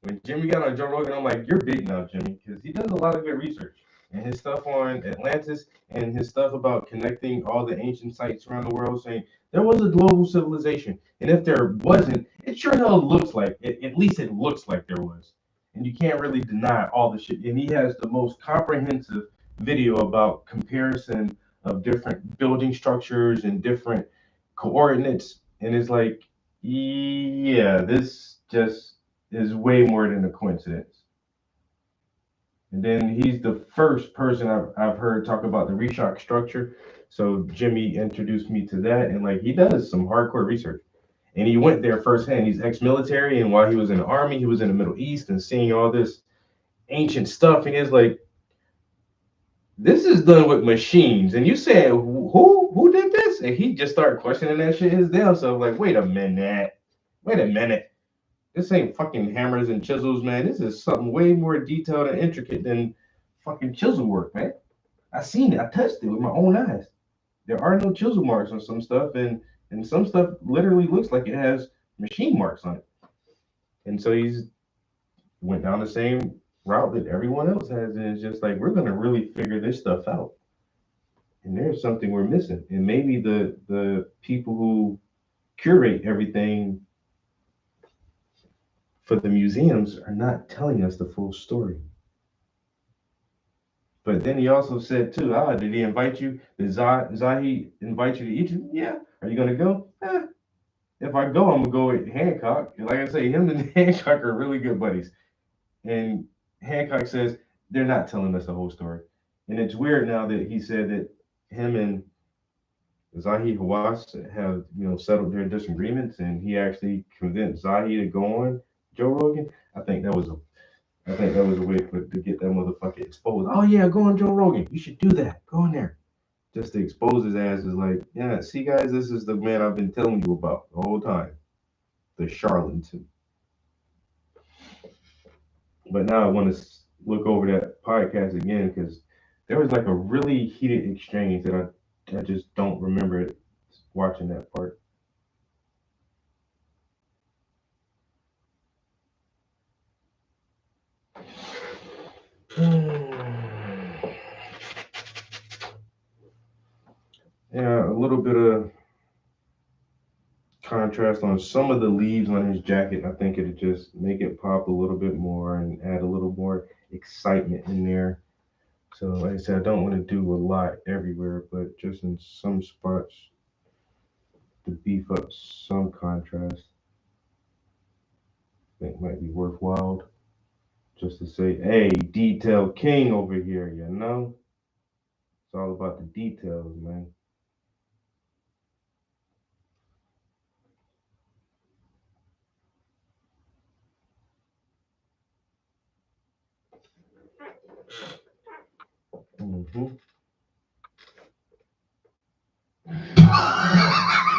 Speaker 16: When Jimmy got on Joe Rogan, I'm like, you're big now, Jimmy, because he does a lot of good research. And his stuff on Atlantis and his stuff about connecting all the ancient sites around the world, saying there was a global civilization. And if there wasn't, it sure hell looks like it. At least it looks like there was. And you can't really deny all the shit. And he has the most comprehensive video about comparison of different building structures and different coordinates. And it's like, yeah, this just is way more than a coincidence. And then he's the first person I've heard talk about the Reshock structure. So Jimmy introduced me to that, and like he does some hardcore research. And he went there firsthand. He's ex-military, and while he was in the army, he was in the Middle East and seeing all this ancient stuff. And he's like, this is done with machines. And you said, who did this? And he just started questioning that shit his damn self. Like, wait a minute. This ain't fucking hammers and chisels, man. This is something way more detailed and intricate than fucking chisel work, man. I seen it. I touched it with my own eyes. There are no chisel marks on some stuff, and some stuff literally looks like it has machine marks on it. And so he's went down the same route that everyone else has, and it's just like, we're gonna really figure this stuff out. And there's something we're missing. And maybe the people who curate everything for the museums are not telling us the full story. But then he also said too, did he invite you? Did Zahi invite you to Egypt? Yeah. Are you gonna go? If I go, I'm gonna go with Hancock. And like I say, him and Hancock are really good buddies. And Hancock says they're not telling us the whole story. And it's weird now that he said that him and Zahi Hawass have settled their disagreements, and he actually convinced Zahi to go on Joe Rogan. I think that was a way to get that motherfucker exposed. Oh yeah, go on Joe Rogan. You should do that. Go on there. Just to expose his ass is like, yeah, see guys, this is the man I've been telling you about the whole time. The charlatan. But now I want to look over that podcast again because there was like a really heated exchange that I just don't remember it watching that part. Yeah, a little bit of contrast on some of the leaves on his jacket. I think it'd just make it pop a little bit more and add a little more excitement in there. So like I said, I don't want to do a lot everywhere, but just in some spots to beef up some contrast, I think might be worthwhile. Just to say, hey, detail king over here, you know? It's all about the details, man.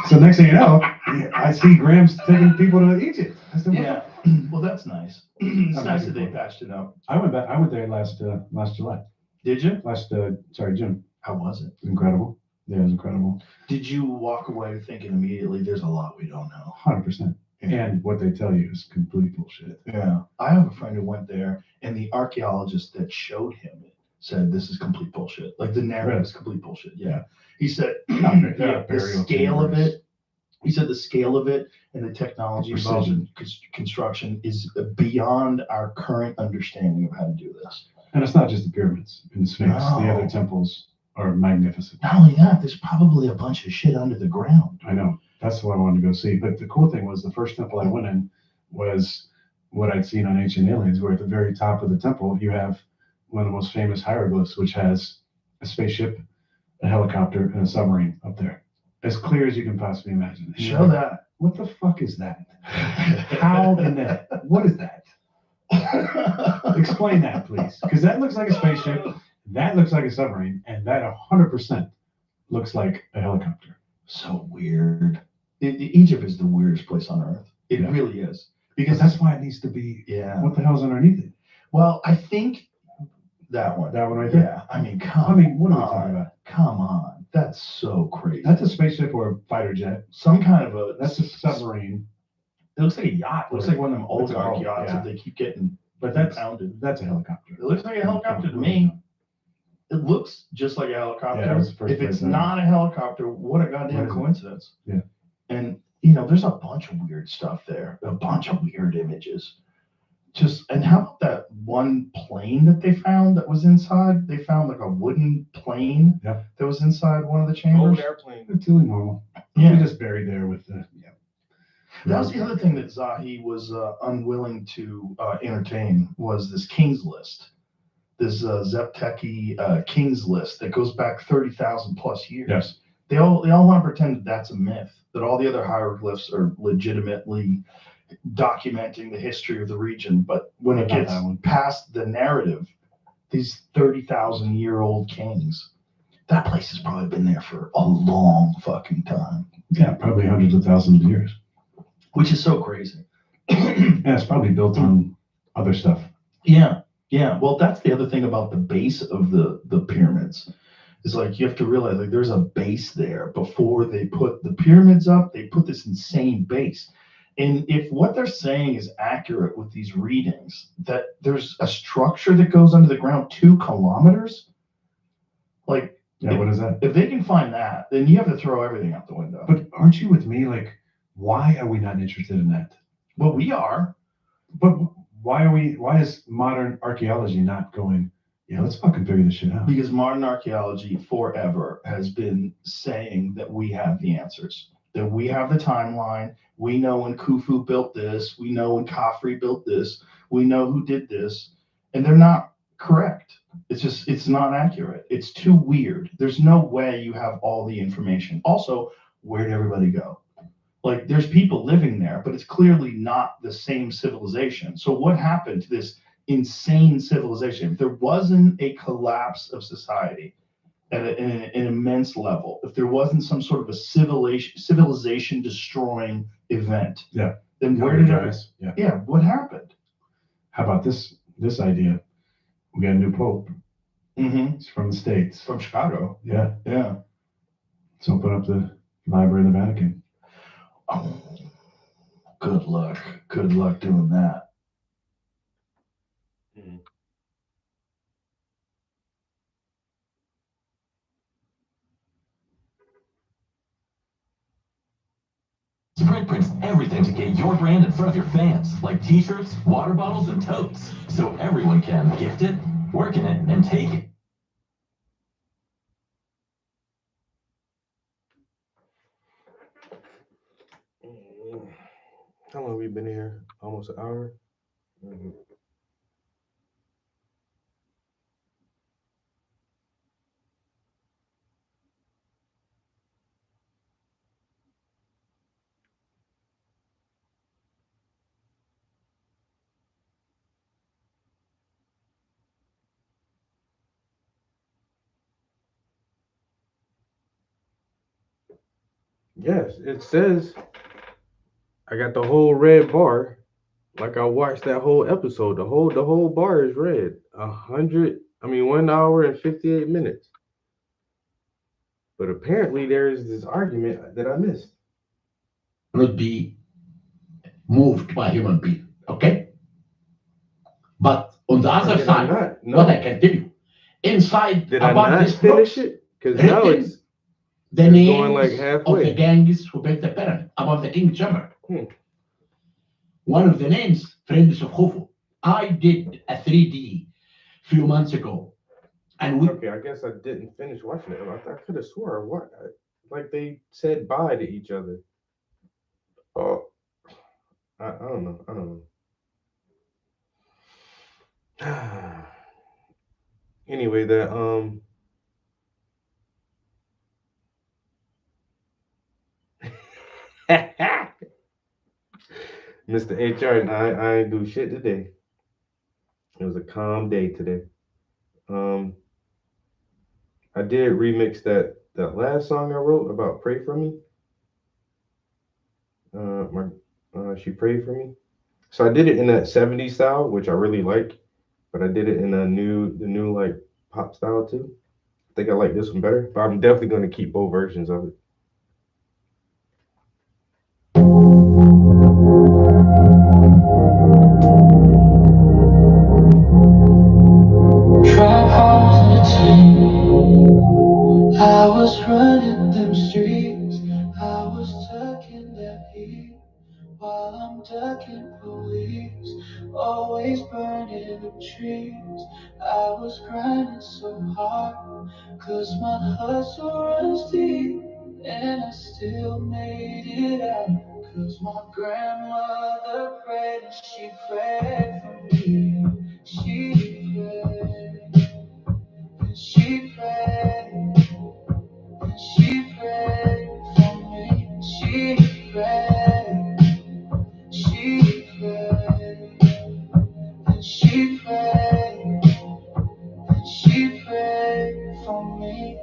Speaker 6: So next thing you know, I see Graham's taking people to Egypt. I said,
Speaker 23: Yeah. Well, that's nice. It's nice that they patched it up.
Speaker 6: I went back. I went there last July.
Speaker 23: Did you?
Speaker 6: June.
Speaker 23: How was it?
Speaker 6: Incredible. Yeah, it was incredible.
Speaker 23: Did you walk away thinking immediately, there's a lot we don't know?
Speaker 6: 100%. And what they tell you is complete bullshit.
Speaker 23: Yeah. I have a friend who went there, and the archaeologist that showed him it said this is complete bullshit. Like the narrative is complete bullshit. Yeah. He said the scale of it. He said the scale of it and the technology involved in construction is beyond our current understanding of how to do this.
Speaker 6: And it's not just the pyramids and the Sphinx.
Speaker 23: No.
Speaker 6: The other temples are magnificent.
Speaker 23: Not only that, there's probably a bunch of shit under the ground.
Speaker 6: I know. That's what I wanted to go see. But the cool thing was the first temple I went in, was what I'd seen on Ancient Aliens, where at the very top of the temple, you have one of the most famous hieroglyphs, which has a spaceship, a helicopter, and a submarine up there. As clear as you can possibly imagine. And you're
Speaker 23: Show
Speaker 6: like,
Speaker 23: that.
Speaker 6: What the fuck is that? How in that? What is that? Explain that, please. Because that looks like a spaceship, that looks like a submarine, and that 100% looks like a helicopter.
Speaker 23: So weird. Egypt is the weirdest place on earth. It really is.
Speaker 6: Because that's why it needs to be.
Speaker 23: Yeah.
Speaker 6: What the hell's underneath it?
Speaker 23: Well, I think that one.
Speaker 6: That one right there.
Speaker 23: Yeah. I mean, what are we talking about? Come on. That's so crazy.
Speaker 6: That's a spaceship or a fighter jet.
Speaker 23: Some kind of a.
Speaker 6: That's a submarine.
Speaker 23: It looks like a yacht. It looks like one of them old
Speaker 6: It's a boat,
Speaker 23: yachts
Speaker 6: yeah.
Speaker 23: that they keep getting.
Speaker 6: But that's
Speaker 23: pounded.
Speaker 6: That's a helicopter.
Speaker 23: It looks like a helicopter to me. It looks just like a helicopter.
Speaker 6: Yeah, that was the first
Speaker 23: if it's
Speaker 6: place I-
Speaker 23: not a helicopter, what a goddamn
Speaker 6: What is it?
Speaker 23: coincidence.
Speaker 6: Yeah.
Speaker 23: And you know, there's a bunch of weird stuff there. A bunch of weird images. And how about that one plane that they found that was inside? They found like a wooden plane that was inside one of the chambers.
Speaker 16: Old airplane.
Speaker 6: It's really normal.
Speaker 23: Yeah.
Speaker 6: We just buried there with the. Yeah.
Speaker 23: That was the other thing that Zahi was unwilling to entertain was this King's List, this Zepteki King's List that goes back 30,000 plus years.
Speaker 6: Yes.
Speaker 23: They all want to pretend that that's a myth, that all the other hieroglyphs are legitimately documenting the history of the region. But when it
Speaker 6: Not
Speaker 23: gets
Speaker 6: that one.
Speaker 23: past the narrative, these 30,000-year-old kings, that place has probably been there for a long fucking time.
Speaker 6: Yeah, probably hundreds of thousands of years.
Speaker 23: Which is so crazy.
Speaker 6: Yeah, it's probably built on other stuff.
Speaker 23: Yeah, yeah. Well, that's the other thing about the base of the pyramids. Is like you have to realize like there's a base there before they put the pyramids up. They put this insane base, and if what they're saying is accurate with these readings, that there's a structure that goes under the ground 2 kilometers. Like,
Speaker 6: Yeah, what is that?
Speaker 23: if they can find that, then you have to throw everything out the window.
Speaker 6: But aren't you with me? Like, why are we not interested in that?
Speaker 23: Well, we are.
Speaker 6: But why is modern archaeology not going, yeah, let's fucking figure this shit out?
Speaker 23: Because modern archaeology forever has been saying that we have the answers, that we have the timeline. We know when Khufu built this. We know when Khafre built this. We know who did this. And they're not correct. It's not accurate. It's too weird. There's no way you have all the information. Also, where'd everybody go? Like, there's people living there, but it's clearly not the same civilization. So what happened to this insane civilization? If there wasn't a collapse of society at an immense level, if there wasn't some sort of a civilization destroying event, then where did what happened?
Speaker 6: How about this idea? We got a new pope.
Speaker 23: Mm-hmm.
Speaker 6: It's from the States.
Speaker 23: From Chicago.
Speaker 6: Yeah.
Speaker 23: Yeah.
Speaker 6: Let's open up the library of the Vatican.
Speaker 23: Oh, good luck. Good luck doing that.
Speaker 9: Sprint prints everything to get your brand in front of your fans, like t-shirts, water bottles, and totes, so everyone can gift it, work in it, and take it.
Speaker 16: How long have we been here? Almost an hour. Yes, it says I got the whole red bar. Like I watched that whole episode. The whole bar is red. 1 hour and 58 minutes. But apparently there is this argument that I missed.
Speaker 2: Not be moved by human being, okay? But on the other side, what I can tell you, inside
Speaker 16: Did I
Speaker 2: about
Speaker 16: not
Speaker 2: this
Speaker 16: finish
Speaker 2: book,
Speaker 16: it? Because now
Speaker 2: written
Speaker 16: it's
Speaker 2: the
Speaker 16: it's
Speaker 2: names
Speaker 16: going like
Speaker 2: of the
Speaker 16: halfway.
Speaker 2: gangs who built the pyramid above the king's chamber. One of the names, Friends of Khufu. I did a 3D a few months ago, and we
Speaker 16: Okay, I guess I didn't finish watching it. I could have swore like they said bye to each other. Oh, I don't know. I don't know. Anyway, that Mr. HR and I ain't do shit today. It was a calm day today. I did remix that last song I wrote about "Pray for Me." She prayed for me, so I did it in that '70s style, which I really like, but I did it in the new like pop style too. I think I like this one better, but I'm definitely gonna keep both versions of it.
Speaker 3: Trap house in the team. I was running them streets. I was tucking that heat while I'm ducking police. Always burning them trees. I was grinding so hard, cause my hustle runs deep. And I still made it out, cause my grandmother prayed and she prayed for me. She prayed. She prayed, she prayed for me. She prayed, she prayed, she prayed, she prayed for me.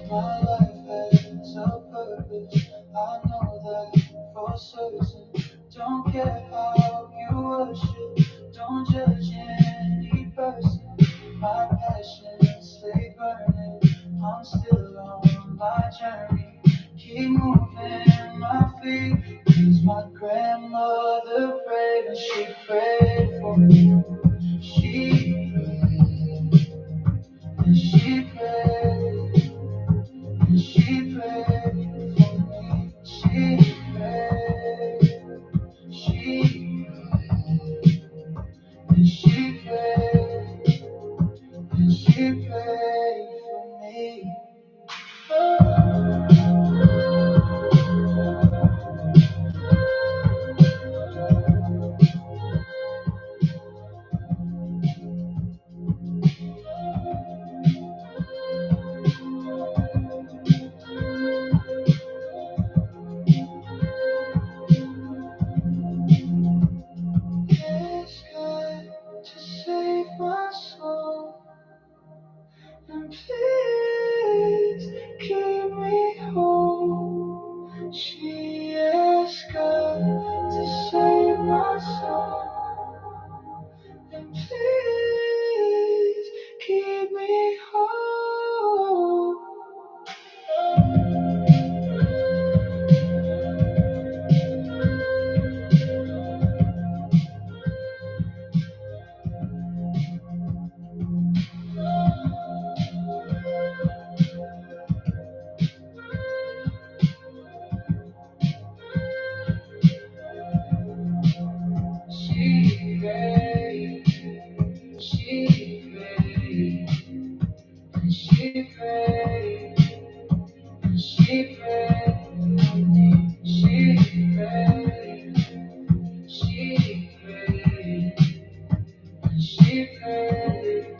Speaker 3: My life has a purpose. I know that for certain. Don't care how you worship. Don't judge any person. My passions stay burning. I'm still on my journey. Keep moving my feet. Cause my grandmother prayed and she prayed for me. She prayed and she prayed. And she prayed for me. She prayed. She prayed. And she prayed. And she prayed for me. Ask God to save my soul. And please keep me whole. She asked God to save my soul. And please keep me whole. She prayed, she prayed, and she prayed, and she prayed for me. She prayed, she prayed, and she prayed,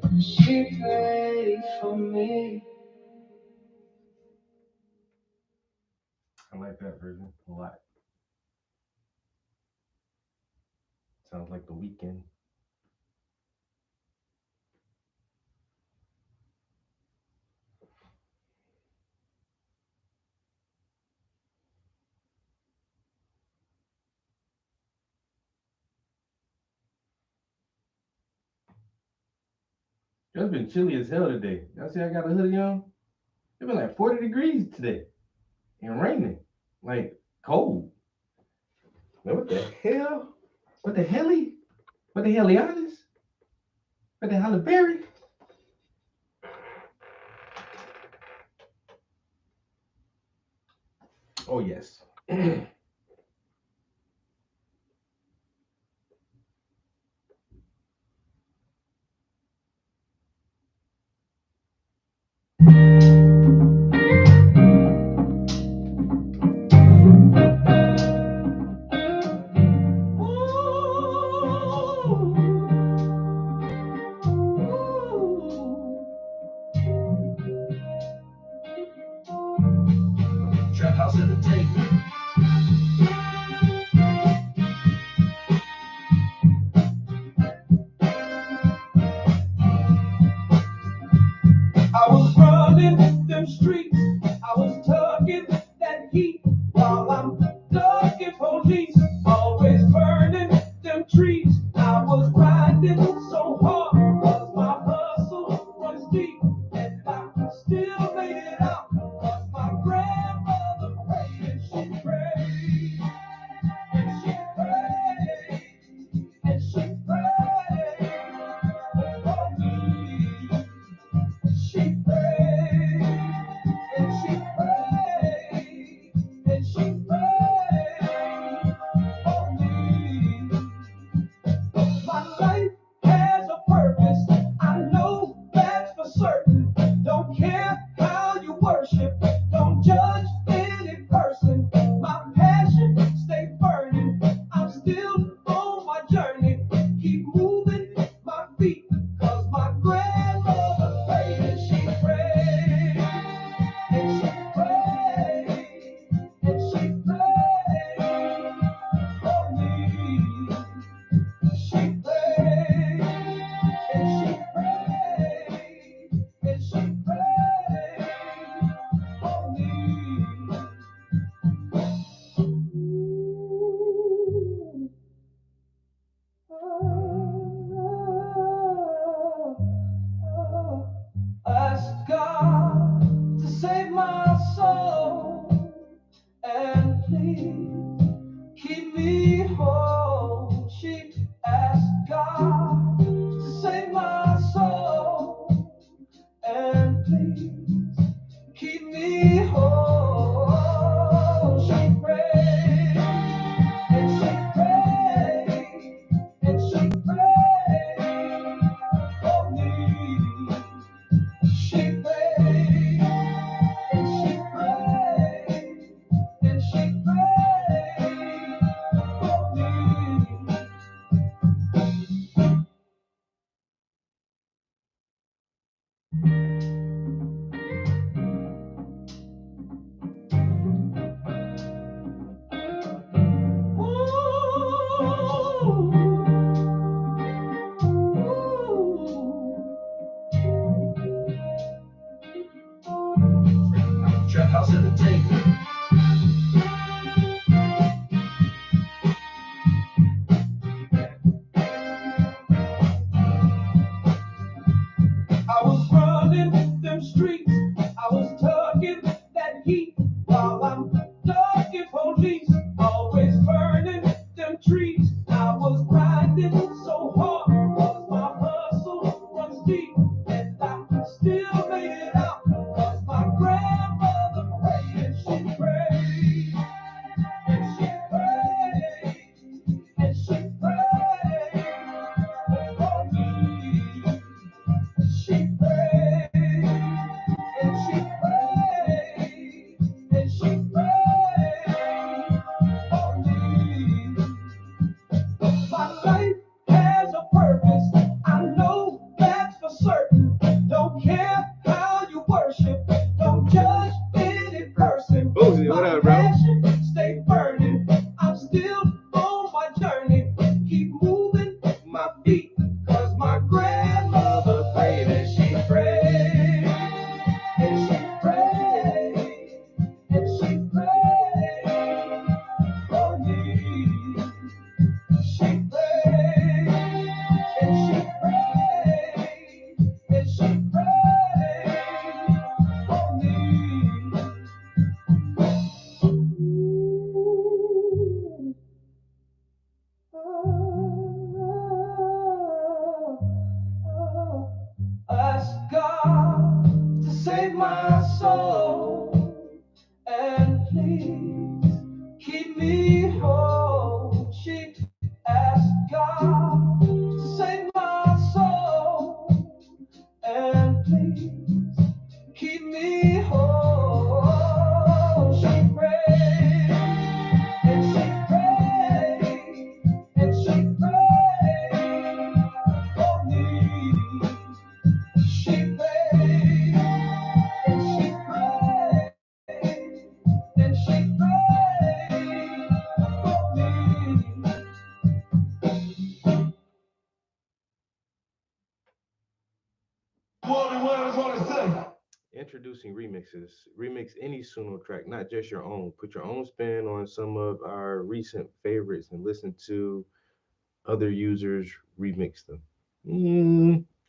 Speaker 3: and she prayed for me.
Speaker 16: I like that version a lot. Sounds like The Weeknd. It's been chilly as hell today. Y'all see I got a hoodie on? It's been like 40 degrees today and raining, like cold. Man, what the hell? What the helly? What the hellianas? What the Halle Berry? Oh yes.
Speaker 4: Trap House Entertainment. I was running them streets. I was tugging that heat while I'm ducking police. Always burning them trees. I was grinding so hard 'cause my hustle runs deep. And I still made it out 'cause my grandmother prayed and she prayed. And she prayed. And she prayed for me. She prayed, and she prayed, and she prayed for me. My life has a purpose, I know that's for certain. Don't care how you worship, don't judge any person. My passion stay burning, I'm still on my journey. Keep moving my feet, 'cause my grandmother prayed and she prayed. And she prayed. And she prayed for me. She prayed. And she prayed. And she prayed for me. Ask God to save my soul and please keep me whole. She asked God to save my soul and please keep me whole. She prayed and she prayed and she prayed for me. She prayed and she prayed and she prayed for me. Trap House Entertainment. I was running them streets. I was tugging that heat while I'm ducking police. Always burning them trees. I was grinding so hard 'cause my hustle runs deep. And I still made it out 'cause my grandmother prayed and she prayed. And she prayed. And she prayed for me. She prayed, and she prayed, and she prayed for me. My life has a purpose, I know that's for certain. Don't care how you worship, don't judge any person.
Speaker 16: Boozy, what up, bro?
Speaker 4: Passion stay burning, I'm still on my journey. Keep moving my feet, 'cause my grandmother prayed and she prayed. And she prayed. And she prayed for me. She prayed. And she prayed. And she prayed for me.
Speaker 11: producing remixes, remix any Suno track, not just your own. Put your own spin on some of our recent favorites and listen to other users remix them.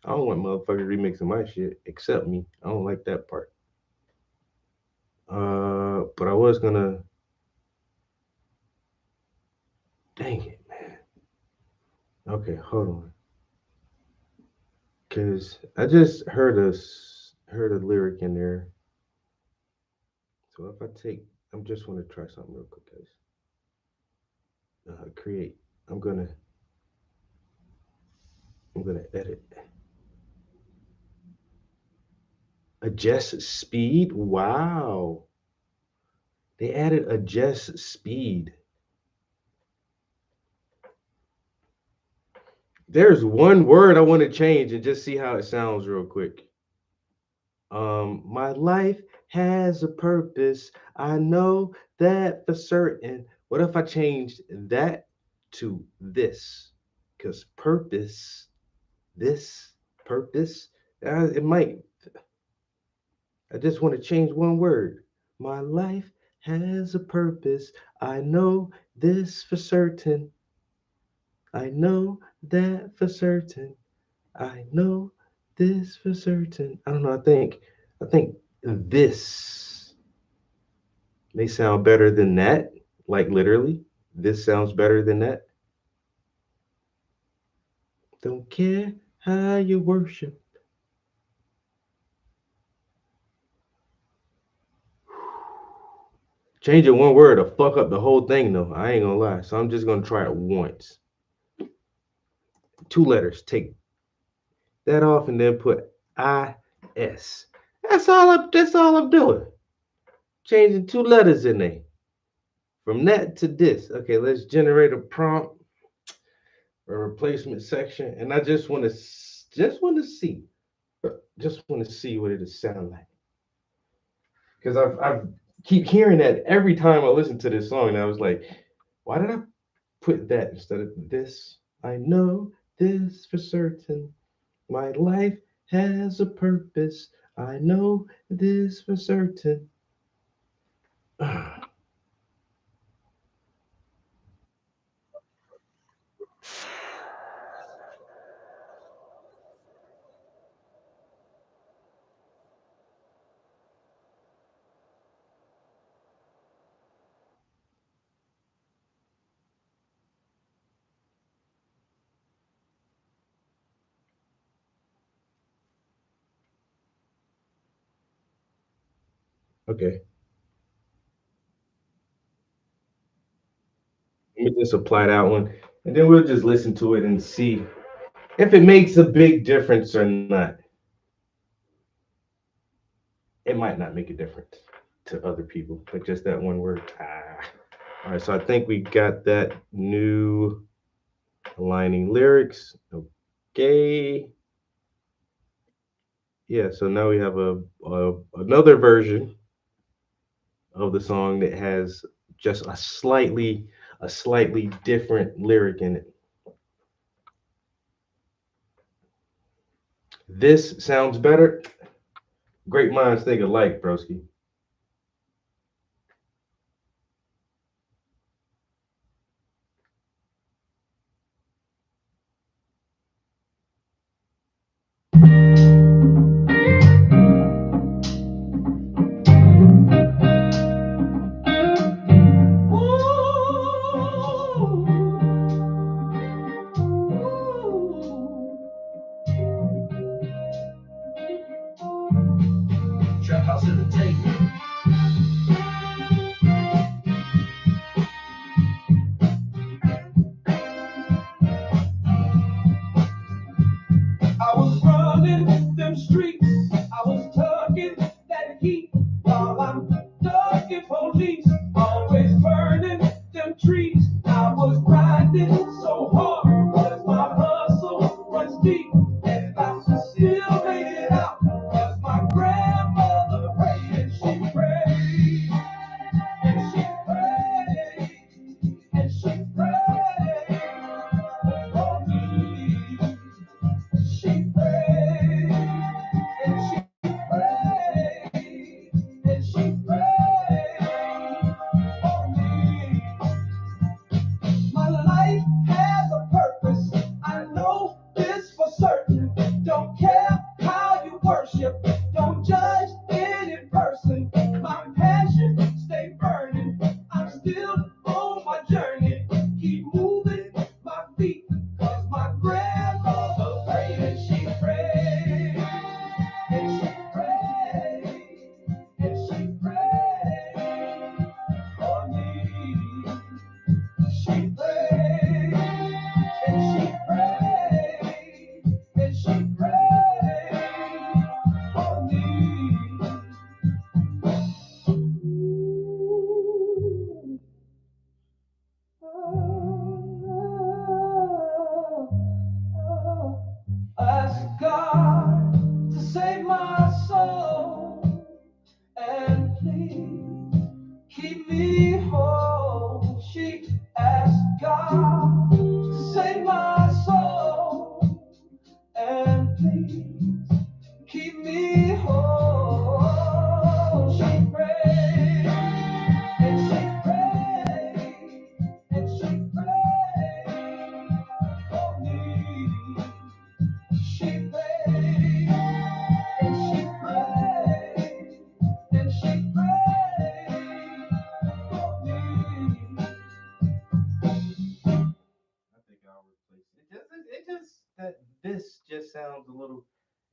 Speaker 11: I don't want motherfuckers remixing my shit except me. I don't like that part. But I was gonna. Dang it, man. Okay, hold on. Cause I just heard a lyric in there. So if I take, I'm just want to try something real quick, guys. Create. I'm gonna edit. Adjust speed. Wow. They added adjust speed. There's one word I want to change and just see how it sounds real quick. My life has a purpose. I know that for certain. What if I changed that to this? Because purpose, this purpose, it might. I just want to change one word. My life has a purpose. I know this for certain. I know that for certain. I know this for certain. I don't know. I think this may sound better than that. Like literally, this sounds better than that. Don't care how you worship. Changing one word to fuck up the whole thing, though. I ain't gonna lie. So I'm just gonna try it once. 2 letters. Take that off and then put IS. That's all I'm doing. Changing 2 letters in there. From that to this. Okay, let's generate a prompt, a replacement section, and I just want to see what it'll sound like. Because I've keep hearing that every time I listen to this song, and I was like, why did I put that instead of this? I know this for certain. My life has a purpose. I know this for certain. Okay. Let me just apply that one, and then we'll just listen to it and see if it makes a big difference or not. It might not make a difference to other people, but just that one word. All right, so I think we got that new aligning lyrics. Okay. Yeah, so now we have another version of the song that has just a slightly different lyric in it. This sounds better. Great minds think alike, broski.
Speaker 4: Trap house in the tape. I was running them streets. I was tugging that heat while I'm ducking police. Always burning them trees. I was grinding so hard because my hustle runs deep. And I still made it out because my grandmother prayed and she prayed. And she prayed. And she prayed for me. She prayed, and she prayed My passion stay burning. I'm still on my journey. Keep moving my feet, 'cause my grandmother prayed and she prayed. And she prayed. And she prayed for me. She prayed. And she prayed. And she prayed for me. Ask God to save my soul and please keep me whole. She asked God to save my soul and please keep me whole. She prayed and she prayed and she prayed for me. She prayed and she prayed and she prayed for me.
Speaker 11: I think I'll replace this just sounds a little,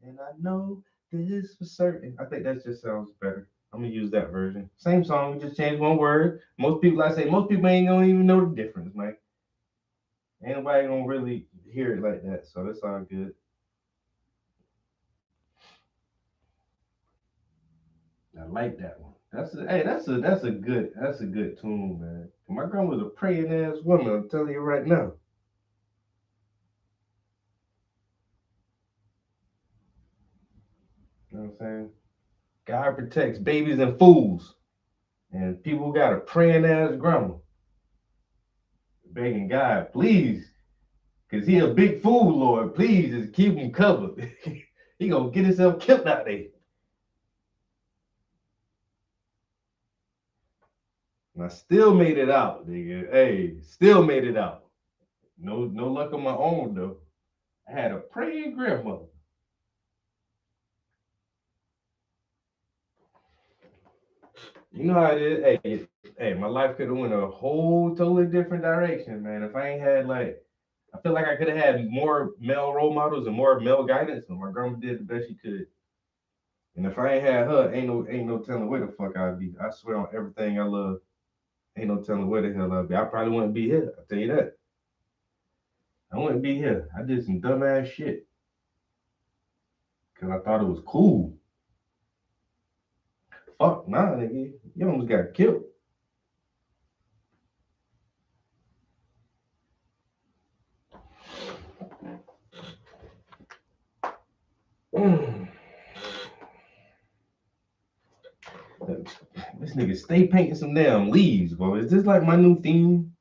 Speaker 11: and I know this for certain. I think that just sounds better. I'm gonna use that version. Same song, we just changed one word. Most people, like I say, most people ain't gonna even know the difference, man. Ain't nobody gonna really hear it like that, so that's all good. I like that one. That's a good tune, man. My grandma's a praying ass woman. I'm telling you right now. You know what I'm saying? God protects babies and fools, and people who got a praying ass grandma, begging God, please, cause he a big fool, Lord. Please just keep him covered. He gonna get himself killed out there. And I still made it out, nigga. Hey, still made it out. No luck of my own though. I had a praying grandmother. You know how it is. Hey, my life could have went a whole totally different direction, man. If I ain't had like, I feel like I could have had more male role models and more male guidance, and my grandma did the best she could. And if I ain't had her, ain't no telling where the fuck I'd be. I swear on everything I love, ain't no telling where the hell I'd be. I probably wouldn't be here. I'll tell you that. I wouldn't be here. I did some dumbass shit because I thought it was cool. Fuck nah, nigga. You almost got killed. This nigga stay painting some damn leaves, bro. Is this like my new theme?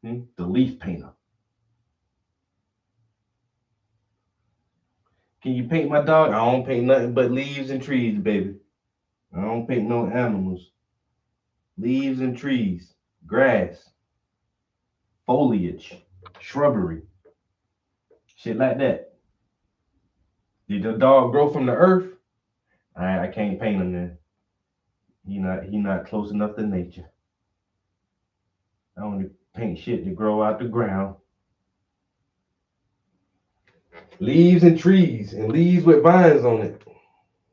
Speaker 11: The leaf painter. Can you paint my dog? I don't paint nothing but leaves and trees, baby. I don't paint no animals. Leaves and trees, grass, foliage, shrubbery, shit like that. Did the dog grow from the earth? I can't paint him then. He not close enough to nature. I only paint shit to grow out the ground. Leaves and trees and leaves with vines on it.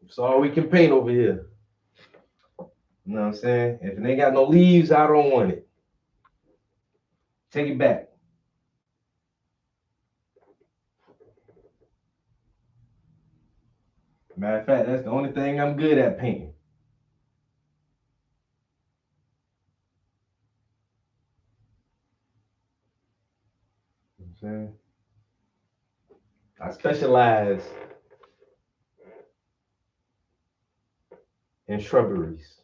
Speaker 11: That's all we can paint over here. You know what I'm saying? If it ain't got no leaves, I don't want it. Take it back. Matter of fact, that's the only thing I'm good at painting. You know what I'm saying? I specialize in shrubberies.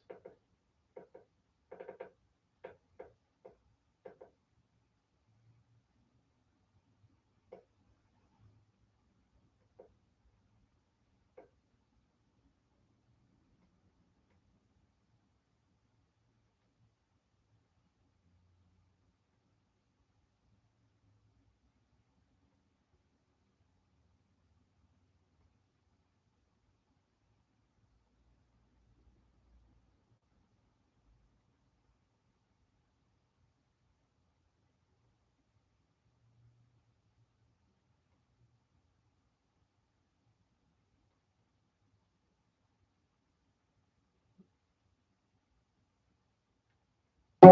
Speaker 12: Is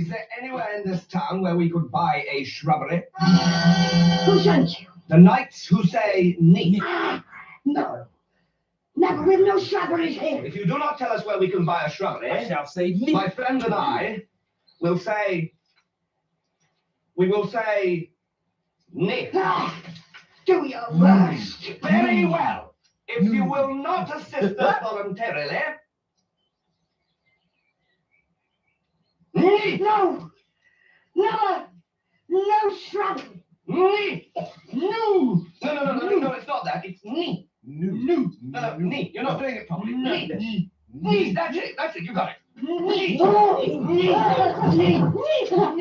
Speaker 12: there anywhere in this town where we could buy a shrubbery?
Speaker 5: Who sent you?
Speaker 12: The knights who say neat.
Speaker 5: No. Never with no shrubberies here.
Speaker 12: If you do not tell us where we can buy a shrubbery,
Speaker 14: I shall say neat.
Speaker 12: My friend and I will say, we will say neat.
Speaker 5: Do your worst.
Speaker 12: Very well. If you will not assist us voluntarily,
Speaker 5: No. No. No shrubbery.
Speaker 12: neat. No, it's not that. It's neat. No, neat. You're not doing it properly. Neat. Neat. That's it. You got it. Neat.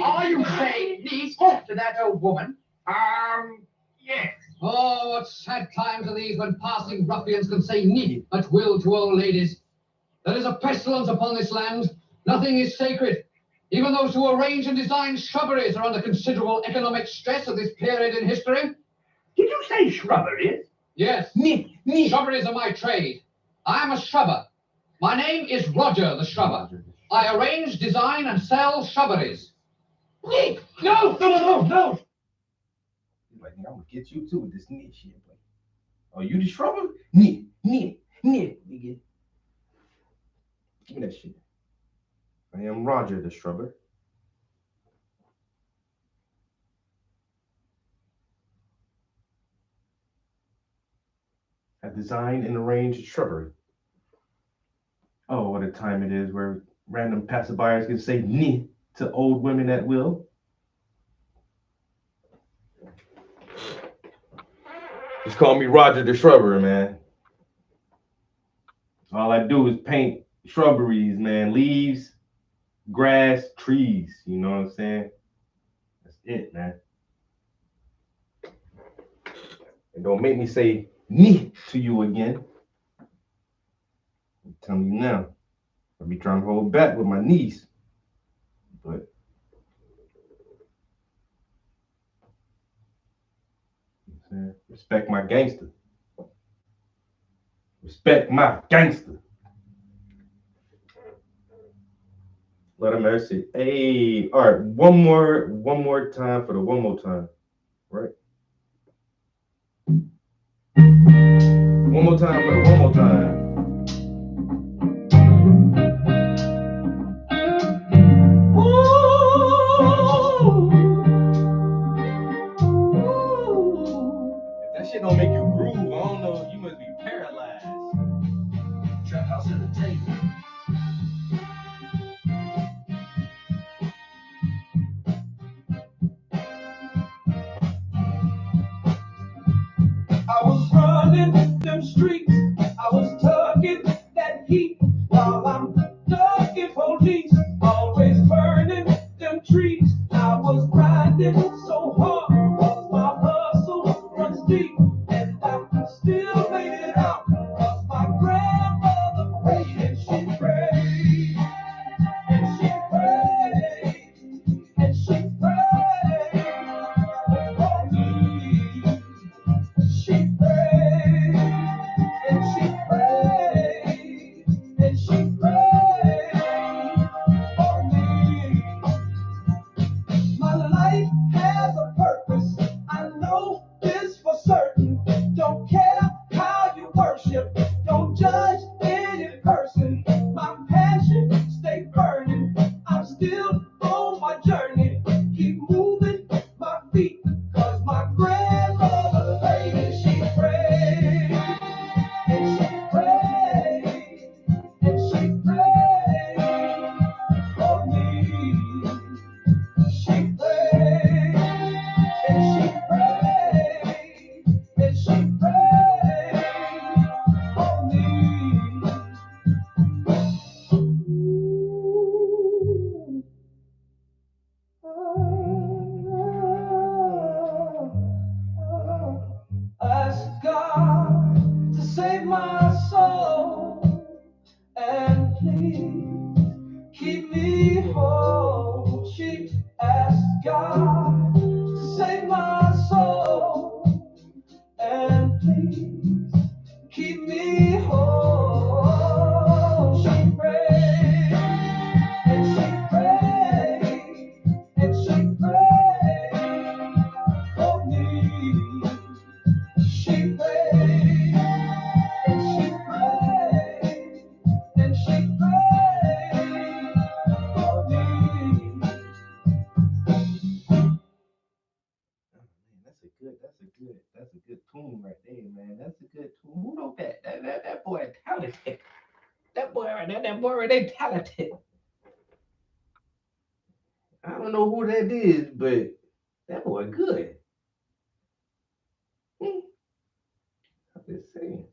Speaker 13: Are you saying neat to that old woman?
Speaker 12: Yes.
Speaker 13: Oh, what sad times are these when passing ruffians can say neat at will to old ladies. There is a pestilence upon this land. Nothing is sacred. Even those who arrange and design shrubberies are under considerable economic stress at this period in history.
Speaker 12: Did you say shrubberies?
Speaker 13: Yes. Shrubberies are my trade. I am a shrubber. My name is Roger the Shrubber. I arrange, design, and sell shrubberies.
Speaker 12: No.
Speaker 14: Like, I'm gonna get you too with this neat shit, boy. Oh, you the shrubber? Neat. Nigga. Give me that shit. I am Roger the Shrubber. I design and arrange a shrubbery. Oh, what a time it is where random passerbyers can say "ni" to old women at will. Just call me Roger the Shrubber, man. All I do is paint shrubberies, man. Leaves, grass, trees. You know what I'm saying? That's it, man. And don't make me say "ni" to you again. I'm telling you now. I'll be trying to hold back with my knees. But respect my gangster. Respect my gangster. Let him mercy. Hey, all right, one more time for the one more time. Right? One more time for the one more time. If that shit don't make you groove, I don't know, you must be paralyzed. Trap house at the table.
Speaker 4: I was running them streets. I was tugging that heat while I'm ducking police. Always burning them trees. I was grinding so hard. 'Cause my hustle runs deep. And I still made it out. 'Cause my grandmother prayed and she prayed. And she prayed. And she prayed for me. She prayed, and she prayed, and she prayed for me. My life has a purpose, I know this for certain. Don't care how you worship, don't judge any person. My passion stay burning, I'm still on my journey. Keep moving my feet, 'cause my grandmother prayed and she prayed, and she prayed, and she prayed for me. She prayed, and she prayed, and she prayed for me. Ask God to save my soul, and please keep me
Speaker 11: That boy right there, they talented. I don't know who that is, but that boy good. I'm just saying.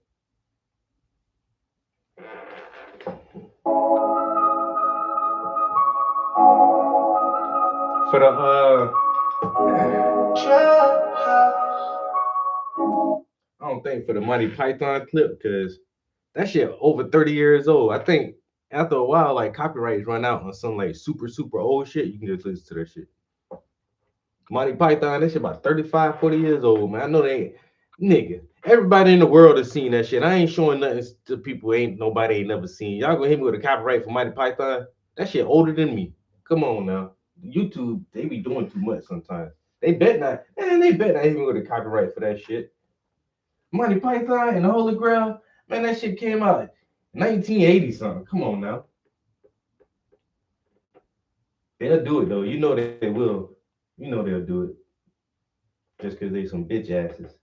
Speaker 11: For the I don't think for the Monty Python clip, because that shit over 30 years old. I think after a while, like copyrights run out on some like super old shit. You can just listen to that shit. Monty Python, that shit about 35, 40 years old, man. I know they nigga. Everybody in the world has seen that shit. I ain't showing nothing to people nobody ain't never seen. Y'all gonna hit me with a copyright for Monty Python? That shit older than me. Come on now. YouTube, they be doing too much sometimes. They bet not hit me with a copyright for that shit. Monty Python and the Holy Grail, man, that shit came out 1980 something. Come on now. They'll do it though. You know they will. You know they'll do it. Just because they some bitch asses.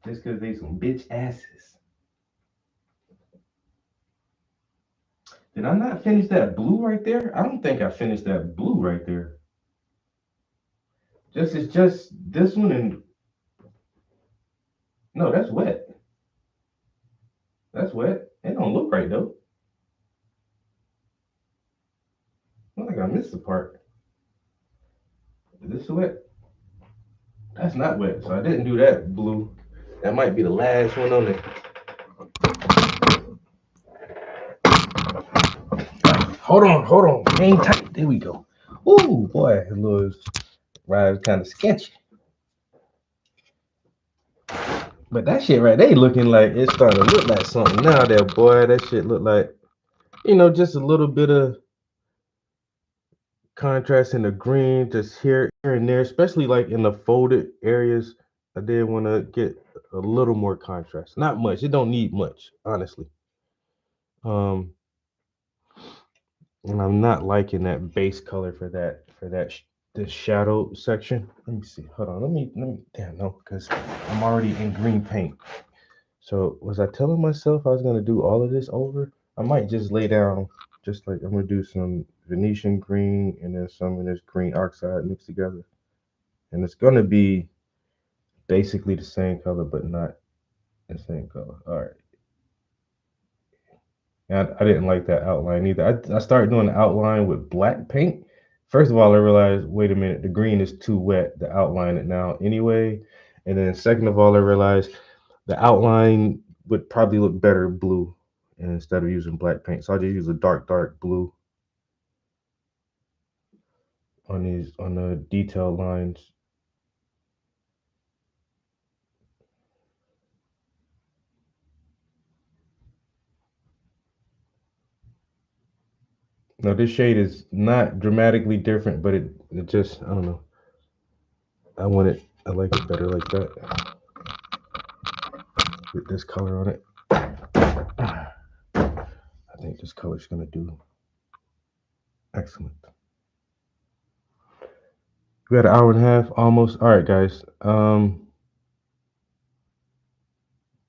Speaker 11: Just because they some bitch asses. Did I not finish that blue right there? I don't think I finished that blue right there. It's just this one and no, that's wet. That's wet. It don't look right though. I think I missed the part. Is this wet? That's not wet, so I didn't do that blue. That might be the last one on there. Hold on. Hang tight. There we go. Ooh, boy, a little ride kind of sketchy. But that shit right there looking like it's starting to look like something now there, boy. That shit look like, just a little bit of contrast in the green, just here and there, especially like in the folded areas. I did want to get a little more contrast. Not much. It don't need much, honestly. And I'm not liking that base color for this shadow section. Let me see. Hold on. Let me. Damn, no, because I'm already in green paint. So was I telling myself I was gonna do all of this over? I might just lay down, just like I'm gonna do some Venetian green and then some of this green oxide mixed together, and it's gonna be basically the same color, but not the same color. All right. And I didn't like that outline either. I started doing the outline with black paint. First of all, I realized, wait a minute, the green is too wet to outline it now anyway. And then second of all, I realized the outline would probably look better blue instead of using black paint. So I just use a dark blue on the detail lines. Now this shade is not dramatically different, but it just, I don't know. I like it better like that. With this color on it. I think this color is gonna do excellent. We got an hour and a half almost. All right, guys.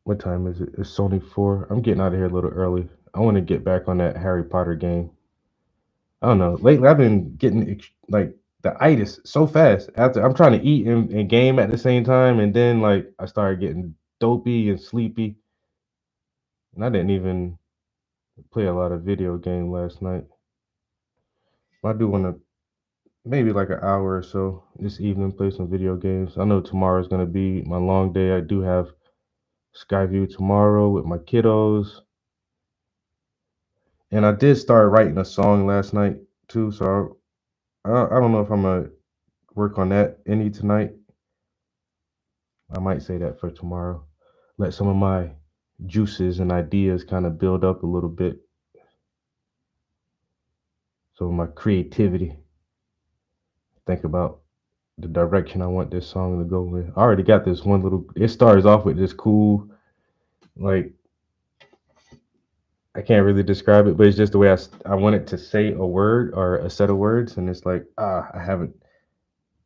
Speaker 11: What time is it? It's only 4. I'm getting out of here a little early. I want to get back on that Harry Potter game. I don't know. Lately, I've been getting like the itis so fast. After I'm trying to eat and game at the same time, and then like I started getting dopey and sleepy. And I didn't even play a lot of video game last night. I do want to maybe like an hour or so this evening play some video games. I know tomorrow's gonna be my long day. I do have Skyview tomorrow with my kiddos. And I did start writing a song last night too, so I don't know if I'm gonna work on that any tonight. I might say that for tomorrow. Let some of my juices and ideas kind of build up a little bit. So my creativity. Think about the direction I want this song to go in. I already got this one little, it starts off with this cool, like, I can't really describe it, but it's just the way I want it to say a word or a set of words. And it's like, I haven't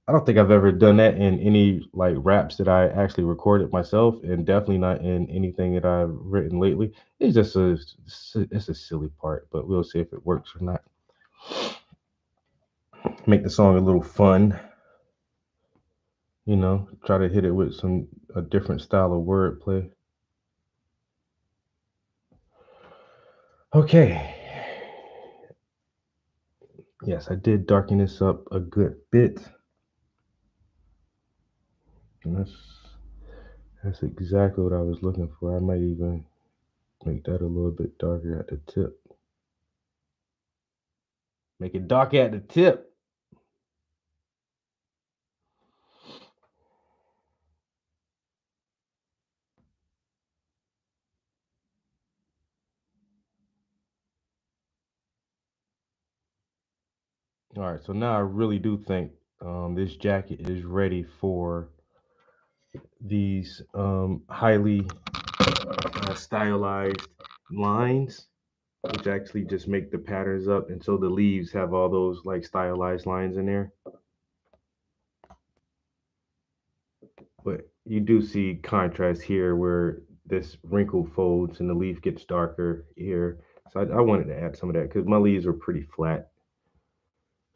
Speaker 11: I don't think I've ever done that in any like raps that I actually recorded myself, and definitely not in anything that I've written lately. It's just it's a silly part, but we'll see if it works or not. Make the song a little fun, you know. Try to hit it with a different style of wordplay. Okay. Yes, I did darken this up a good bit. And that's exactly what I was looking for. I might even make that a little bit darker at the tip. Make it dark at the tip. All right, so now I really do think this jacket is ready for these highly stylized lines, which actually just make the patterns up, and so the leaves have all those like stylized lines in there. But you do see contrast here where this wrinkle folds and the leaf gets darker here. So I wanted to add some of that because my leaves are pretty flat.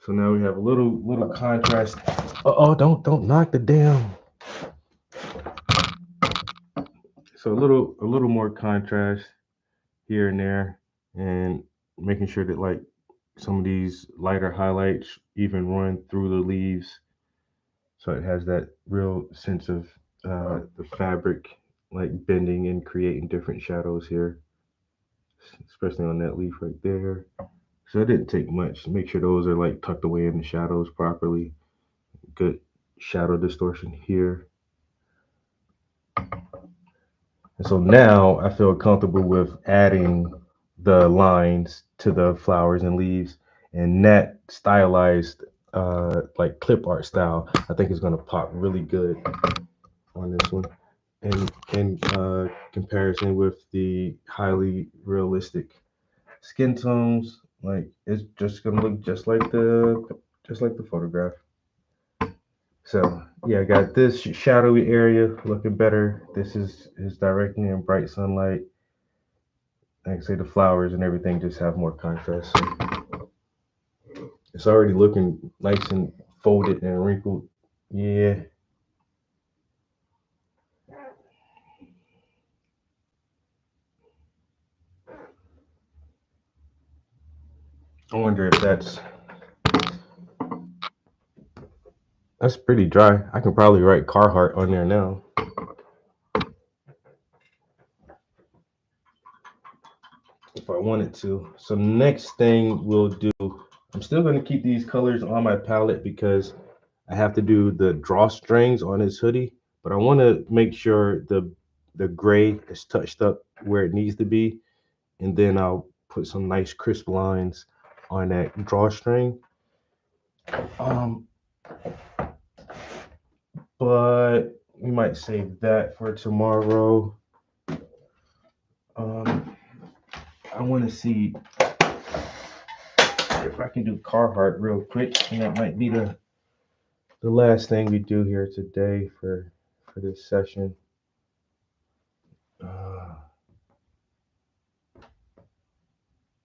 Speaker 11: So now we have a little contrast. Oh, don't knock the damn. So a little more contrast here and there, and making sure that like some of these lighter highlights even run through the leaves, so it has that real sense of the fabric like bending and creating different shadows here, especially on that leaf right there. So it didn't take much. Make sure those are like tucked away in the shadows properly. Good shadow distortion here. And so now I feel comfortable with adding the lines to the flowers and leaves, and that stylized like clip art style I think is going to pop really good on this one, and in comparison with the highly realistic skin tones. Like it's just gonna look just like the photograph. So yeah, I got this shadowy area looking better. This is directly in bright sunlight. Like I say, the flowers and everything just have more contrast. So it's already looking nice and folded and wrinkled. Yeah. I wonder if that's pretty dry. I can probably write Carhartt on there now. If I wanted to. So next thing we'll do, I'm still going to keep these colors on my palette because I have to do the drawstrings on this hoodie, but I want to make sure the gray is touched up where it needs to be, and then I'll put some nice crisp lines on that drawstring. But we might save that for tomorrow. I want to see if I can do Carhartt real quick, and that might be the last thing we do here today for this session.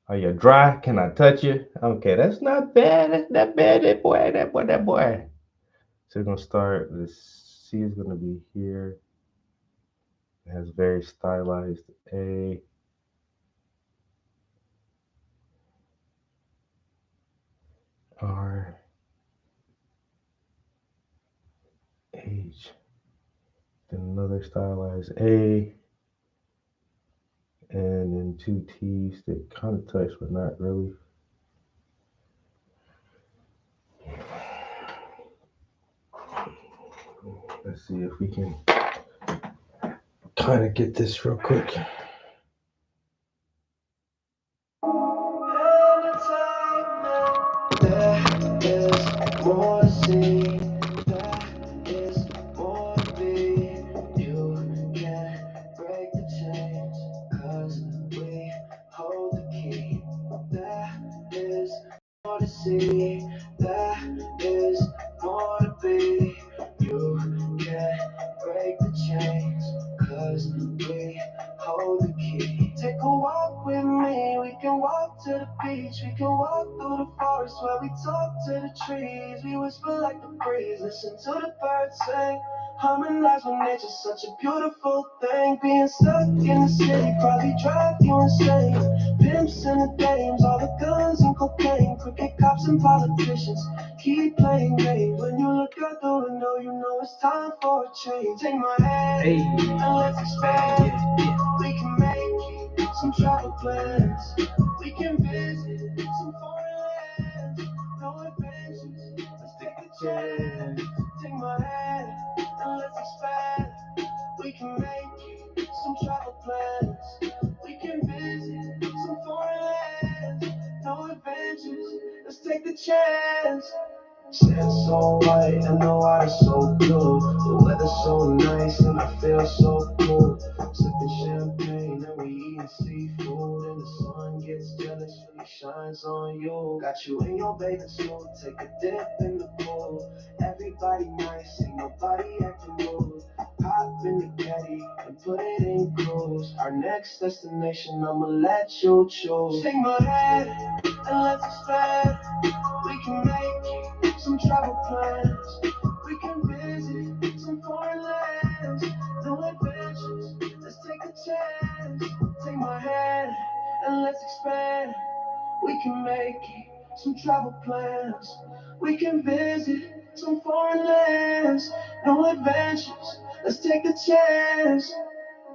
Speaker 11: Are you dry? Can I touch you? Okay, that's not bad. That's not bad. That boy. So we're gonna start. The C is gonna be here. It has very stylized A. R. H. Then another stylized A. And then two T's that kind of touch, but not really. Let's see if we can kind of get this real quick.
Speaker 3: More to see, that is more to be. You can't break the chains, 'cause we hold the key. That is more to see, that is more to be. beach. We can walk through the forest where we talk to the trees. We whisper like the breeze, listen to the birds sing. Harmonize with nature's such a beautiful thing. Being stuck in the city probably drive you insane. Pimps and the dames, all the guns and cocaine. Crooked cops and politicians keep playing games. When you look out the window, you know it's time for a change. Take my hand and let's expand. We can make some travel plans. We can visit some foreign lands. No adventures, let's take a chance. Take my hand and let's expand. We can make some travel plans. We can visit some foreign lands. No adventures, let's take the chance. Sand so white and the water so blue. The weather's so nice and I feel so cool. Sipping champagne and we eating seafood. And the sun gets jealous when it shines on you. Got you in your bathing suit, take a dip in the pool. Everybody nice, ain't nobody acting rude. Hop in the caddy and put it in cruise. Our next destination, I'ma let you choose. Take my hand and let's expand. We can make some travel plans. We can visit some foreign lands. No adventures, let's take a chance. Take my hand and let's expand. We can make some travel plans. We can visit some foreign lands. No adventures, let's take a chance.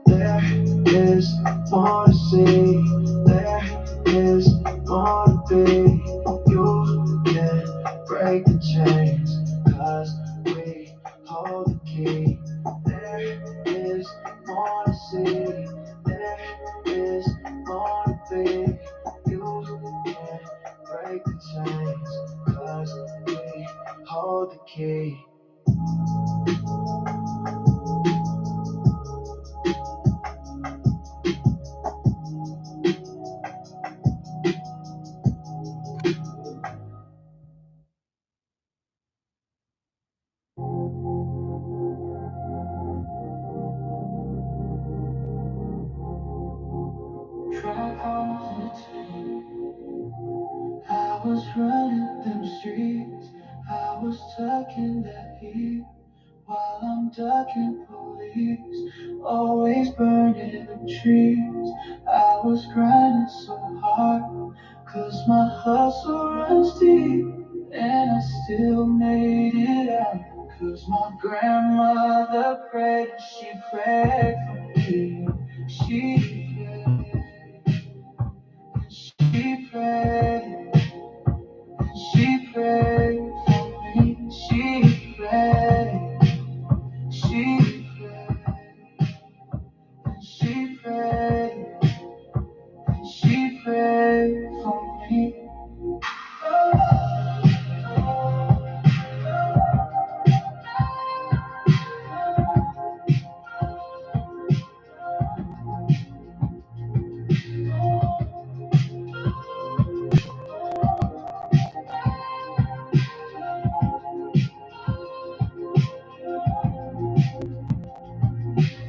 Speaker 3: There is more to see. There is more to be. You can break the chains, 'cause we hold the key. There is more to see. There is more to be. You can break the chains, 'cause we hold the key. I was running them streets, I was tucking that heat while I'm ducking police, always burning them trees. I was grinding so hard, 'cause my hustle runs deep, and I still made it out, 'cause my grandmother prayed, she prayed for me. She prayed, she prayed for me. She prayed, she prayed, she prayed for me.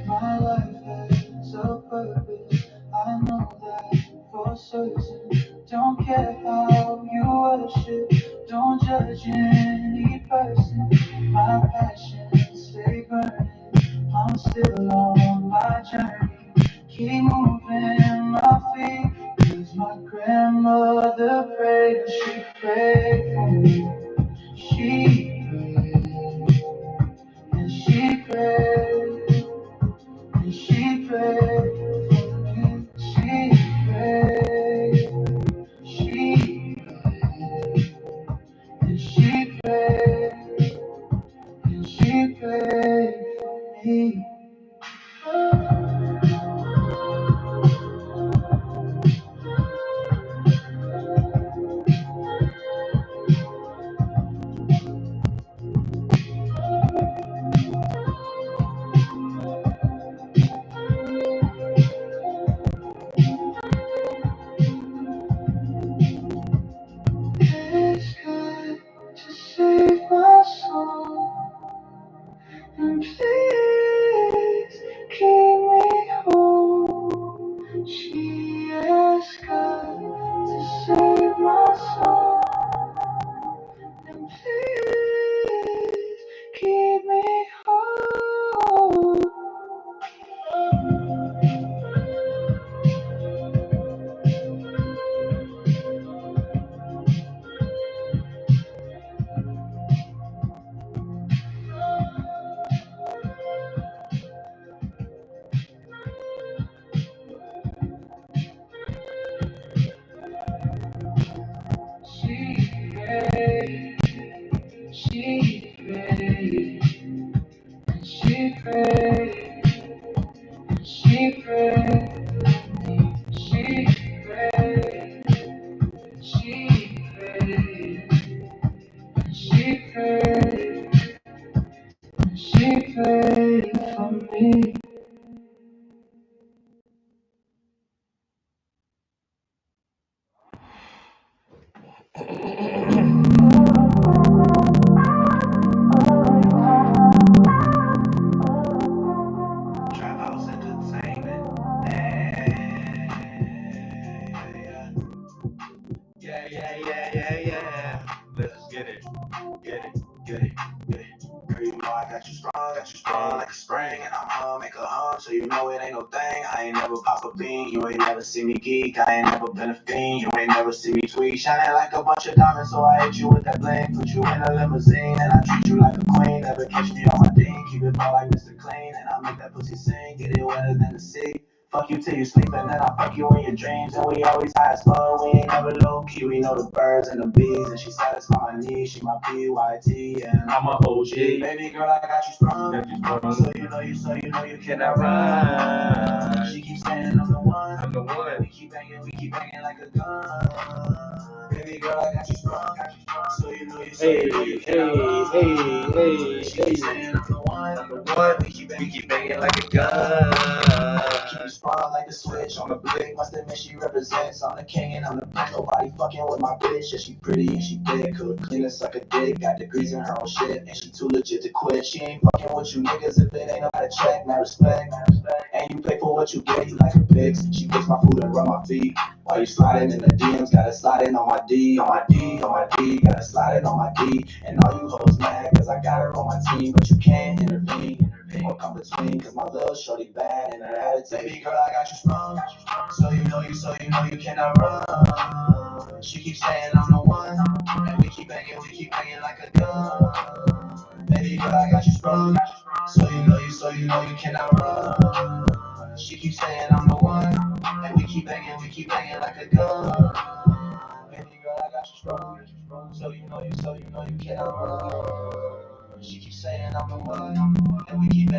Speaker 3: My life has a purpose, I know that for certain. Don't care how you worship, don't judge any person. My passions stay burning, I'm still on my journey. Keep moving my feet, 'cause my grandmother prayed, she prayed for me. She prayed, and she prayed. And she prayed for me. She prayed. She prayed. And she prayed. And she prayed for me. Ask God to save my soul, and please keep me whole. She asked God to save bean. You ain't never see me geek, I ain't never been a fiend. You ain't never see me tweet, shining like a bunch of diamonds. So I hit you with that bling, put you in a limousine, and I treat you like a queen. Never catch me on my ding, keep it ball like Mr. Clean, and I make that pussy sing, get it wetter than the sea. Fuck you till you sleep, and then I fuck you in your dreams. And we always high as fuck, we ain't never low key. We know the birds and the bees, and she satisfy my needs. She my PYT, and I'm a OG. Baby girl, I got you sprung. So you know you cannot run. She keeps saying I'm the one. I'm the one. We keep banging like a gun. Baby girl, I got you sprung. So you know you cannot run. She keeps saying I'm the one. I'm the one. We keep banging like a gun. Keep you sprung like a switch on the blick. Must admit she represents. I'm the king and I'm the pimp. Nobody fucking with my bitch. Yeah, she pretty and she thick. Could clean and suck a dick. Got degrees in her own shit. And she too legit to quit. She ain't fucking with you niggas if it ain't about a check. Not respect. And you pay for what you get. You like her pics. She fix my food and rub my feet. While you sliding in the DMs, gotta slide in on my D, on my D, on my D. Gotta slide in on my D. And all you hoes mad cause I got her on my team. But you can't intervene. Or come between, cause my little shorty bad and her attitude. Baby girl, I got you sprung. So you know you cannot run. She keeps saying I'm the one, and we keep banging like a gun. Baby girl, I got you sprung. So you know you cannot run. She keeps saying I'm the one, and we keep banging like a gun. Baby girl, I got you sprung. So you know you cannot run. She keeps saying I'm the one, and we keep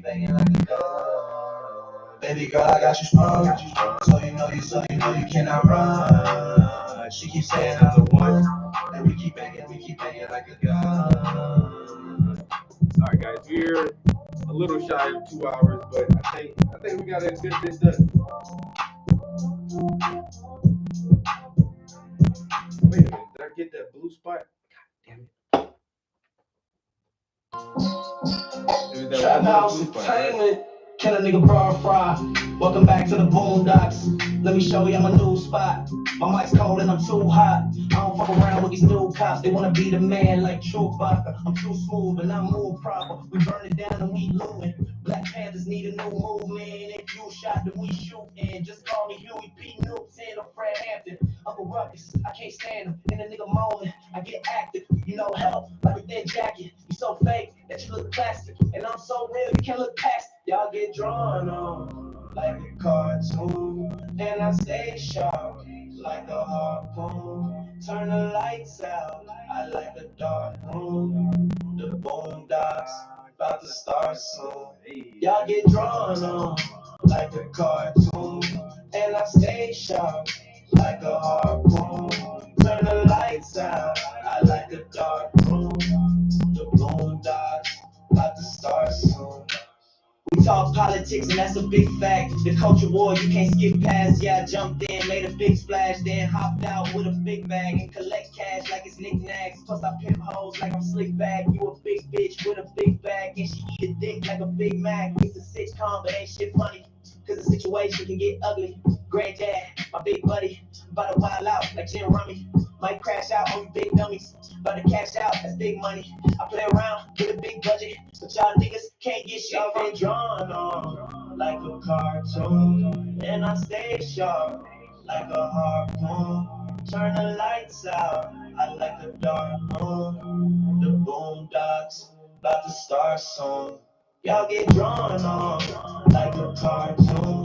Speaker 3: banging like a gun. Baby girl, I got you sprung. So you know you cannot run. She keeps saying I'm the one, and we keep banging like a gun.
Speaker 11: All right, guys, we're a little shy of 2 hours, but I think we got to get this done. Wait a minute, did I get that blue spot? God damn it.
Speaker 3: Trap House Entertainment, can a nigga bar fry? Welcome back to the Boondocks. Let me show you I'm a new spot. My mic's cold and I'm too hot. I don't fuck around with these new cops. They wanna be the man like Chewbacca. I'm too smooth and I'm move proper. We burn it down and we looting. Black Panthers need a new movement. If you shot, then we shootin'. Just call me Huey P. Newton or Fred Hampton. Uncle Ruckus, I can't stand him. In a nigga moment, I get active. You know help, like a thin jacket. You so fake that you look plastic. And I'm so real, you can't look past it. Y'all get drawn on like a cartoon. And I stay sharp like a harpoon. Turn the lights out, I like a dark room. The Boondocks about to start soon. Y'all get drawn on like a cartoon. And I stay sharp like a harpoon. Turn the lights out, I like a dark room. The Boondocks about to start soon. We talk politics and that's a big fact. The culture war you can't skip past. Yeah, I jumped in, made a big splash, then hopped out with a big bag and collect cash like it's knickknacks. Plus I pimp hoes like I'm slick back. You a big bitch with a big bag and she eat a dick like a Big Mac. It's a sitcom but ain't shit funny, cause the situation can get ugly. Granddad, my big buddy, about to wild out like Jim Rummy. Might crash out on you big dummies, about to cash out, that's big money. I play around with a big budget, but y'all niggas can't get shit from drawn on like a cartoon. And I stay sharp like a harpoon. Turn the lights out, I like the dark room. The Boondocks about to start soon. Y'all get drawn on like a cartoon.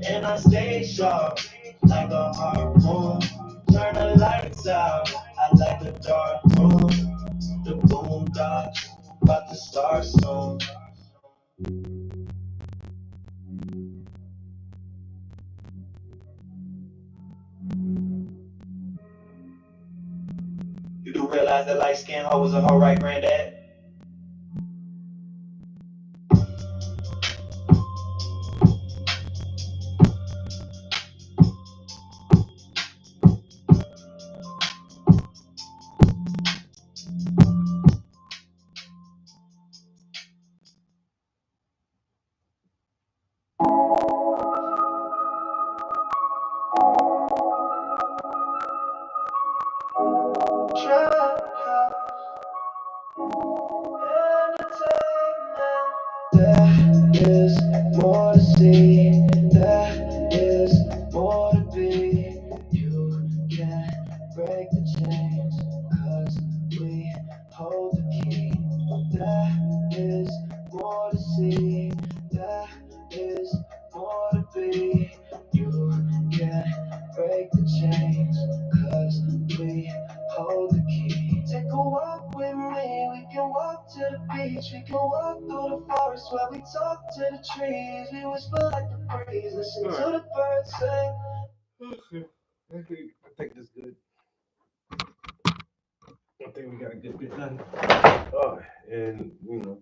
Speaker 3: And I stay sharp like a harpoon. Turn the lights out, I like the dark room. The Boondocks about to start soon. You do realize that light skin hoe was a hoe, right, granddad? to the trees, we whisper like the breeze. Listen to the birds sing.
Speaker 11: I think that's good. I think we got a good bit done. Oh, and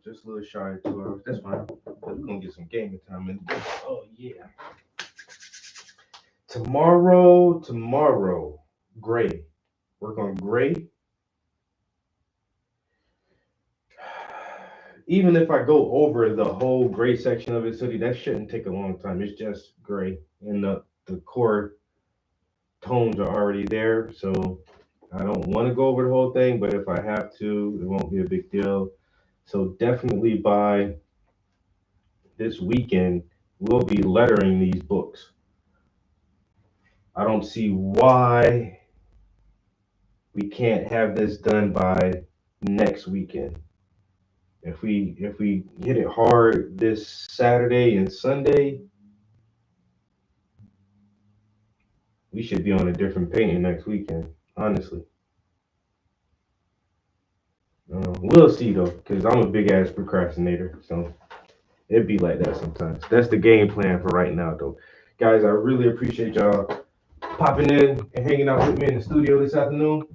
Speaker 11: just a little shy of 2 hours. That's fine. We're gonna get some gaming time in. Oh yeah. Tomorrow, Gray. Work on Gray. Even if I go over the whole Gray section of it, City, that shouldn't take a long time. It's just Gray, and the core tones are already there, so I don't want to go over the whole thing, but if I have to, it won't be a big deal. So definitely by this weekend, we'll be lettering these books. I don't see why we can't have this done by next weekend. If we hit it hard this Saturday and Sunday, we should be on a different painting next weekend, honestly. We'll see though, because I'm a big ass procrastinator, so it'd be like that sometimes. That's the game plan for right now though. Guys, I really appreciate y'all popping in and hanging out with me in the studio this afternoon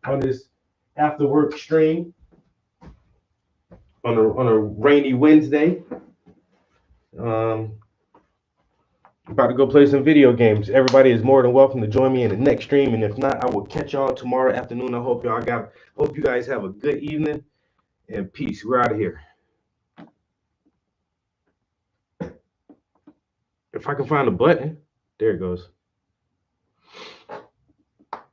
Speaker 11: on this after work stream on a rainy Wednesday. About to go play some video games. Everybody is more than welcome to join me in the next stream, and if not, I will catch y'all tomorrow afternoon. I hope you guys have a good evening, and peace. We're out of here. If I can find a button, there it goes.